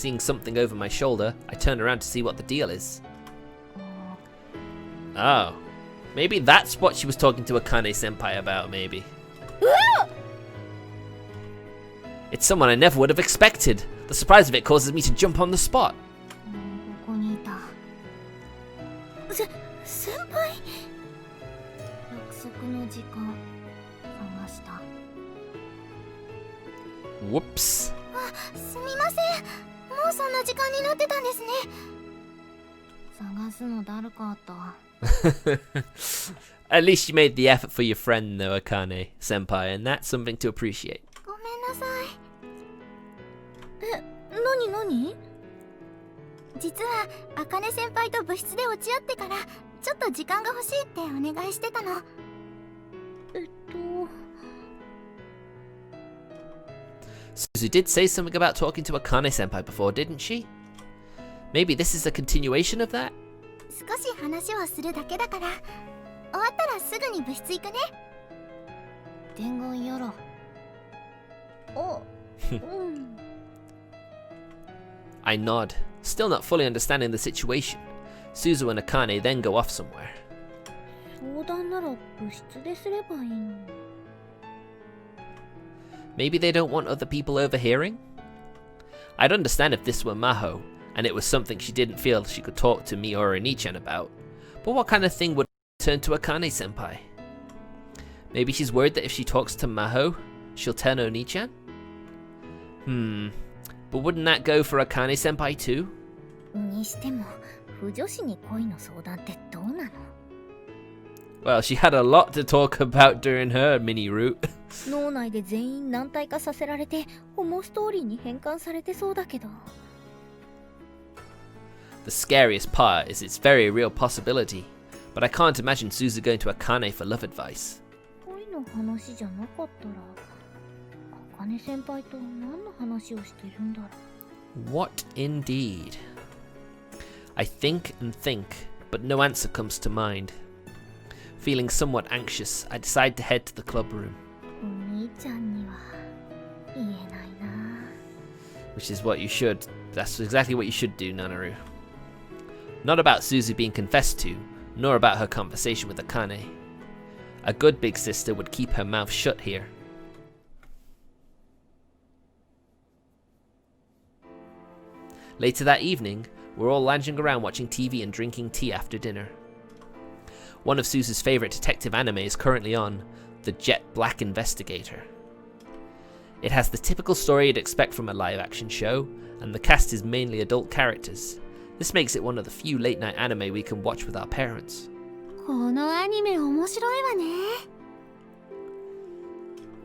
seeing something over my shoulder, I turn around to see what the deal is. Oh. Maybe that's what she was talking to Akane-senpai about, maybe. It's someone I never would have expected. The surprise of it causes me to jump on the spot. ここにいた。先輩。約束の時間探した。Whoops. すみません。もうそんな時間になってたんですね。探すのだるかった。At least you made the effort for your friend though, Akane-senpai, and that's something to appreciate. ごめんなさい。何？実は茜先輩と部室で落ち合ってからちょっと時間が欲しいってお願いしてたの。Suzu did say something about talking to Akane-senpai before, didn't she? Maybe this is a continuation of that? 少し話をするだけだから終わったらすぐに部室行くね。伝言やろ。I nod, still not fully understanding the situation. Suzu and Akane then go off somewhere. 相談なら部室ですればいいの。Maybe they don't want other people overhearing? I'd understand if this were Maho, and it was something she didn't feel she could talk to me or Oni-chan about. But what kind of thing would turn to Akane-senpai? Maybe she's worried that if she talks to Maho, she'll turn Oni-chan? But wouldn't that go for Akane-senpai too? にしても、腐女子に恋の相談ってどうなの？ Well, she had a lot to talk about during her mini route. 脳内で全員軟体化させられて、ホモストーリーに変換されてそうだけど。The scariest part is its very real possibility, but I can't imagine Suzu going to Akane for love advice. 恋の話じゃなかったら、茜先輩と何の話をしてるんだろう。 What indeed? I think and think, but no answer comes to mind. Feeling somewhat anxious, I decide to head to the club room. お兄ちゃんには言えないな。 Which is what you should. That's exactly what you should do, Nanaru. Not about Suzu being confessed to, nor about her conversation with Akane. A good big sister would keep her mouth shut here. Later that evening, we're all lounging around watching TV and drinking tea after dinner. One of Suzu's favourite detective anime is currently on, The Jet Black Investigator. It has the typical story you'd expect from a live-action show, and the cast is mainly adult characters. This makes it one of the few late-night anime we can watch with our parents. このアニメ面白いわね。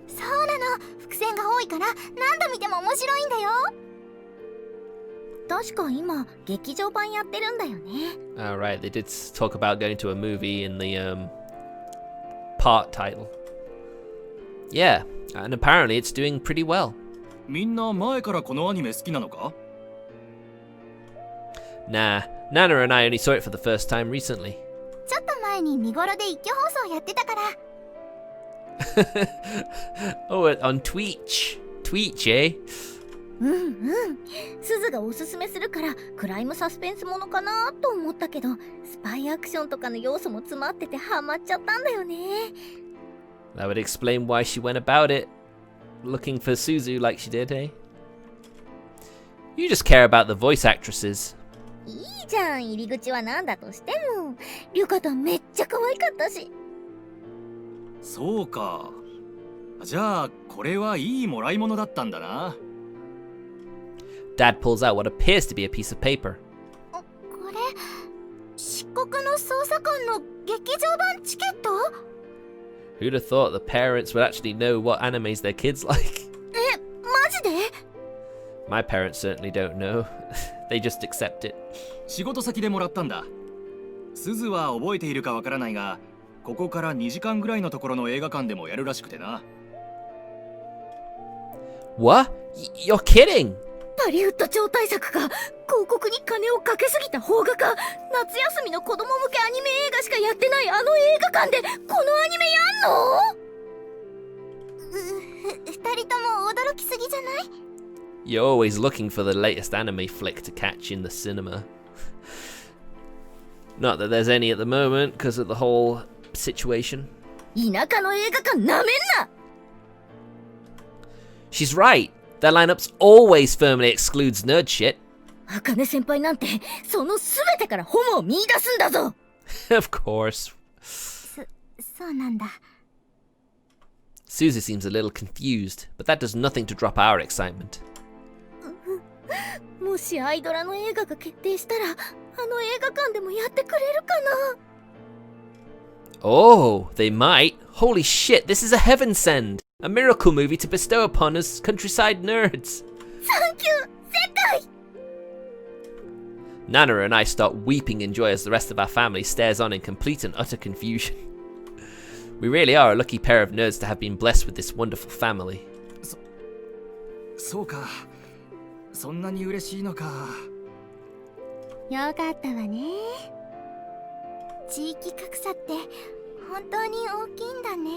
そうなの、伏線が多いから何度見ても面白いんだよ。確か今劇場版やってるんだよね。Alright, they did talk about going to a movie in the part title. Yeah, and apparently it's doing pretty well. みんな前からこのアニメ好きなのか？ Nah, Nana and I only saw it for the first time recently. ちょっと前に見頃で一挙放送やってたから。Oh, on Twitch. Twitch, eh? すずがおすすめするからクライムサスペンスものかなと思ったけど、スパイアクションとかの要素も詰まっててハマっちゃったんだよね。 That would explain why she went about it, looking for Suzu like she did, eh? You just care about the voice actresses. いいじゃん、入り口は何だとしても。リュカタめっちゃ可愛かったし。そうか。じゃあこれはいいもらい物だったんだな。 Dad pulls out what appears to be a piece of paper. これ漆黒の捜査官の劇場版チケット？ Who'd have thought the parents would actually know what animes their kids like? マジで？ My parents certainly don't know. They just accept it. 仕事先でもらったんだ。すずは覚えているかわからないが、ここから2時間ぐらいのところの映画館でもやるらしくてな。What? You're kidding? ハリウッド超大作か。広告に金をかけすぎた邦画か。夏休みの子供向けアニメ映画しかやってないあの映画館でこのアニメやんの？二人とも驚きすぎじゃない？ You're always looking for the latest anime flick to catch in the cinema. Not that there's any at the moment because of the whole situation. 田舎の映画館なめんな。 She's right. Their lineups always firmly excludes nerd shit. 茜先輩なんてその全てからホモを見出すんだぞ。 Of course. そうなんだ。 Suzu seems a little confused, but that does nothing to drop our excitement. もしアイドラの映画が決定したら、あの映画館でもやってくれるかな。 Oh, they might. Holy shit, this is a heaven send. A miracle movie to bestow upon us countryside nerds. サンキュー、世界。 Nana and I start weeping in joy as the rest of our family stares on in complete and utter confusion. We really are a lucky pair of nerds to have been blessed with this wonderful family. そうか。そんなに嬉しいのか。よかったわね。地域格差って本当に大きいんだね。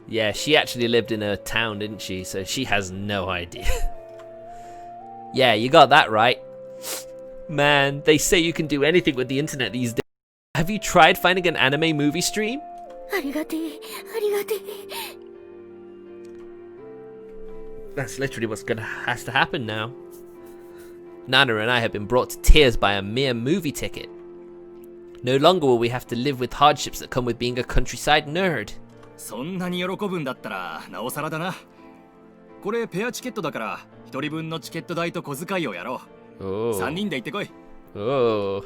Yeah, she actually lived in a town, didn't she? So she has no idea. Yeah, you got that right. Man, they say you can do anything with the internet these days. Have you tried finding an anime movie stream? ありがてえ、ありがてえ。 That's literally what's has to happen now. Nana and I have been brought to tears by a mere movie ticket. No longer will we have to live with hardships that come with being a countryside nerd. そんなに喜ぶんだったらなおさらだな。これペアチケットだから一人分のチケット代と小遣いをやろう。Oh. 3人で行ってこい。Oh.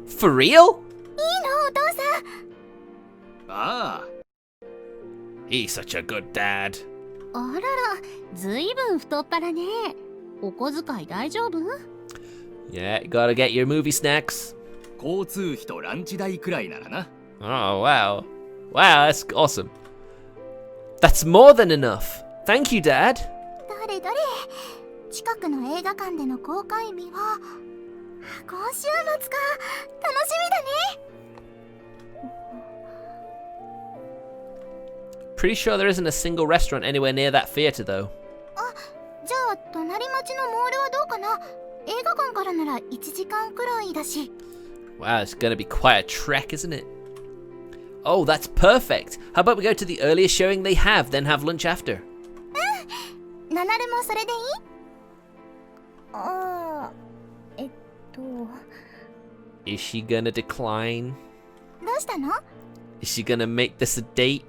For real? いいのお父さん。ああ。 He's such a good dad. あらら、ずいぶん太っ腹ね。お小遣い大丈夫？ Yeah, gotta get your movie snacks. 交通費とランチ代くらいならな。Oh, wow. Wow, that's awesome. That's more than enough. Thank you, Dad. どれどれ、近くの映画館での公開日は今週末か。楽しみだね。 Pretty sure there isn't a single restaurant anywhere near that theater, though. あ、じゃあ隣町のモールはどうかな。映画館からなら1時間くらいだし。 Wow, it's gonna be quite a trek, isn't it? Oh, that's perfect. How about we go to the earliest showing they have, then have lunch after? ナナルもそれでいい？ああ、Is she gonna decline? どうしたの？ Is she gonna make this a date?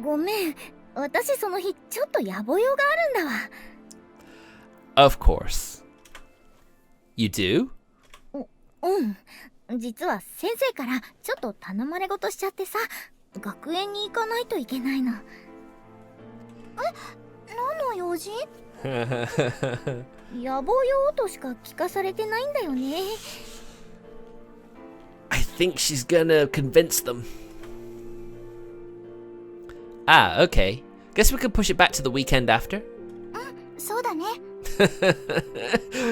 ごめん、私その日ちょっと野暮用があるんだわ。 Of course. You do? うん、実は先生からちょっと頼まれ事しちゃってさ、学園に行かないといけないの。何の用事？野暮用としか聞かされてないんだよね。 I think she's gonna convince them. Ah, okay. Guess we could push it back to the weekend after. そうだね。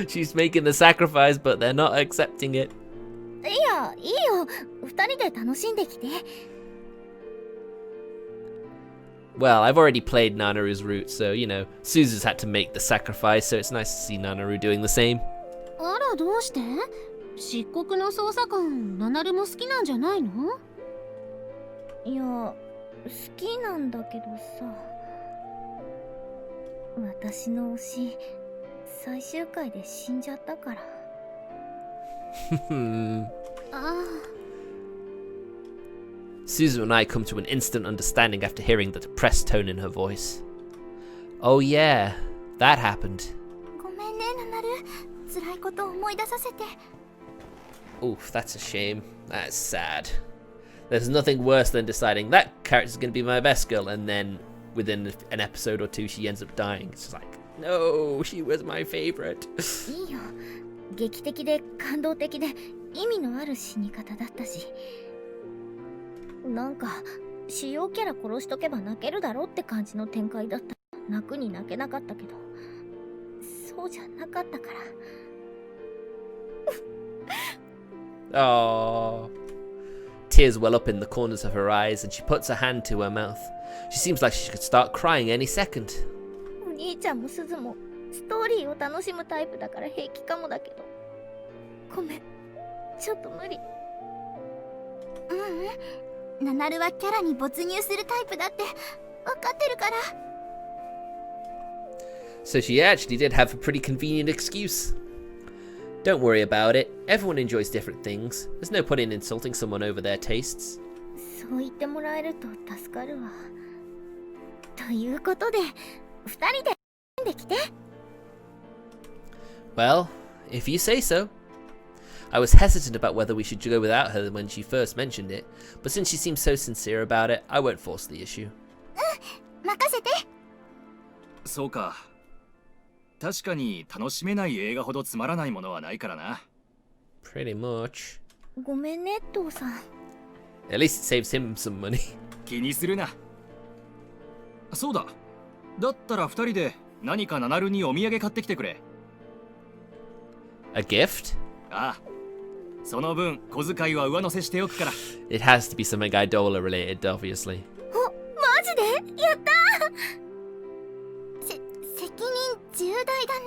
She's making the sacrifice, but they're not accepting it. いや、いいよ。二人で楽しんできて。Well, I've already played Nanaru's route, so, you know, Suzu's had to make the sacrifice, so it's nice to see Nanaru doing the same. あら、どうして？漆黒の捜査官、ナナルも好きなんじゃないの？いや、好きなんだけどさ。私の推し、最終回で死んじゃったから。ああ。 Suzu and I come to an instant understanding after hearing the depressed tone in her voice. Oh yeah, that happened. ごめんね、ナナル。辛いことを思い出させて。 Oof, that's a shame. That's sad. There's nothing worse than deciding that character's gonna be my best girl, and then within an episode or two she ends up dying. It's just like, no, she was my favorite. いいよ。劇的で感動的で意味のある死に方だったし。なんか主要キャラ殺しとけば泣けるだろうって感じの展開だった。泣くに泣けなかったけど、そうじゃなかったから。Aww. Tears well up in the corners of her eyes, and she puts her hand to her mouth. She seems like she could start crying any second. お兄兄ちゃんもすずもストーリーを楽しむタイプだから平気かもだけど、ごめん、ちょっと無理。ナナルはキャラに没入するタイプだって分かってるから。 So she actually did have a pretty convenient excuse. Don't worry about it. Everyone enjoys different things. There's no point in insulting someone over their tastes. そう言ってもらえると助かるわ。ということで、二人で来て。Well, if you say so. I was hesitant about whether we should go without her when she first mentioned it, but since she seems so sincere about it, I won't force the issue. 任せて。そうか。確かに楽しめない映画ほどつまらないものはないからな。Pretty much. ごめんね、父さん。At least it saves him some money. 気にするな。そうだ。だったら二人で何かナナルにお土産買ってきてくれ。A gift? ああ。その分小遣いは上乗せしておくから。It has to be something Idola related, obviously. マジで？やったー！責任重大だね。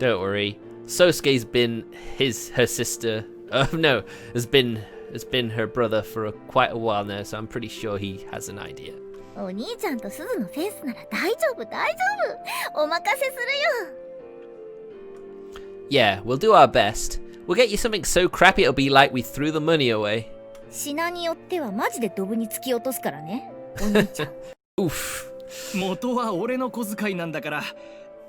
Don't worry. Sosuke's been her sister. No, has been her brother for quite a while now, so I'm pretty sure he has an idea. お兄ちゃんとすずのフェイスなら大丈夫大丈夫。お任せするよ。Yeah, we'll do our best. We'll get you something so crappy it'll be like we threw the money away. 品によってはマジでドブに突き落とすからね、お兄ちゃん。Oof. 元は俺の小遣いなんだから、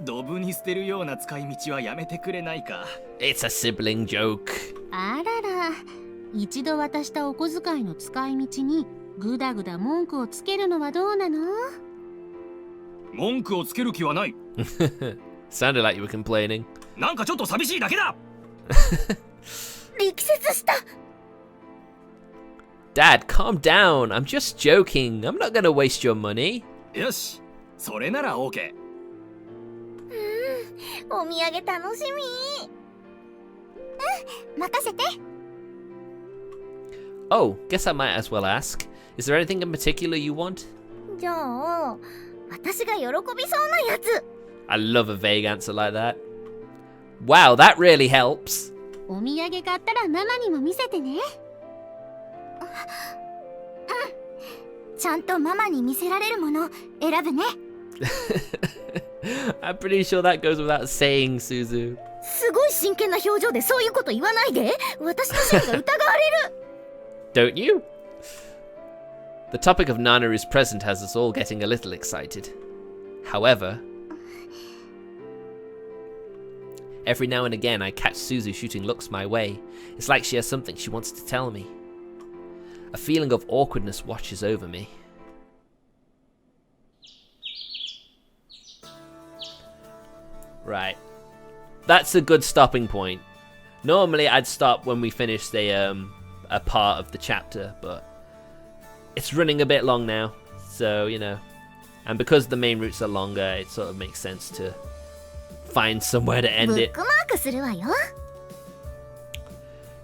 ドブに捨てるような使い道はやめてくれないか。It's a sibling joke. あらら、一度渡したお小遣いの使い道にぐだぐだ文句をつけるのはどうなの？文句をつける気はない。Sounded like you were complaining. なんかちょっと寂しいだけだ。力説した。Dad, calm down. I'm just joking. I'm not gonna waste your money. よし、それなら OK。お土産楽しみ。任せて。Oh, guess I might as well ask. Is there anything in particular you want? じゃあ、私が喜びそうなやつ。I love a vague answer like that. Wow, that really helps. お土産買ったらママにも見せてね。ちゃんとママに見せられるもの選ぶね。I'm pretty sure that goes without saying, Suzu. すごい真剣な表情でそういうこと言わないで。私の趣味が疑われる。Don't you? The topic of Nanaru's present has us all getting a little excited. However, every now and again I catch Suzu shooting looks my way. It's like she has something she wants to tell me. A feeling of awkwardness washes over me. Right. That's a good stopping point. Normally I'd stop when we finish a part of the chapter, but it's running a bit long now, so you know, and because the main routes are longer, it sort of makes sense to find somewhere to end it. ブックマークするわよ。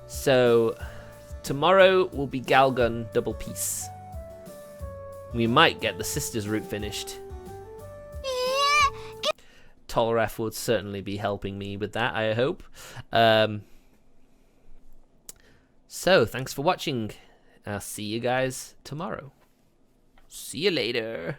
So tomorrow will be Galgun double piece. We might get the sisters route finished. Tolraf would certainly be helping me with that, I hope. So thanks for watching. I'll see you guys tomorrow. See you later.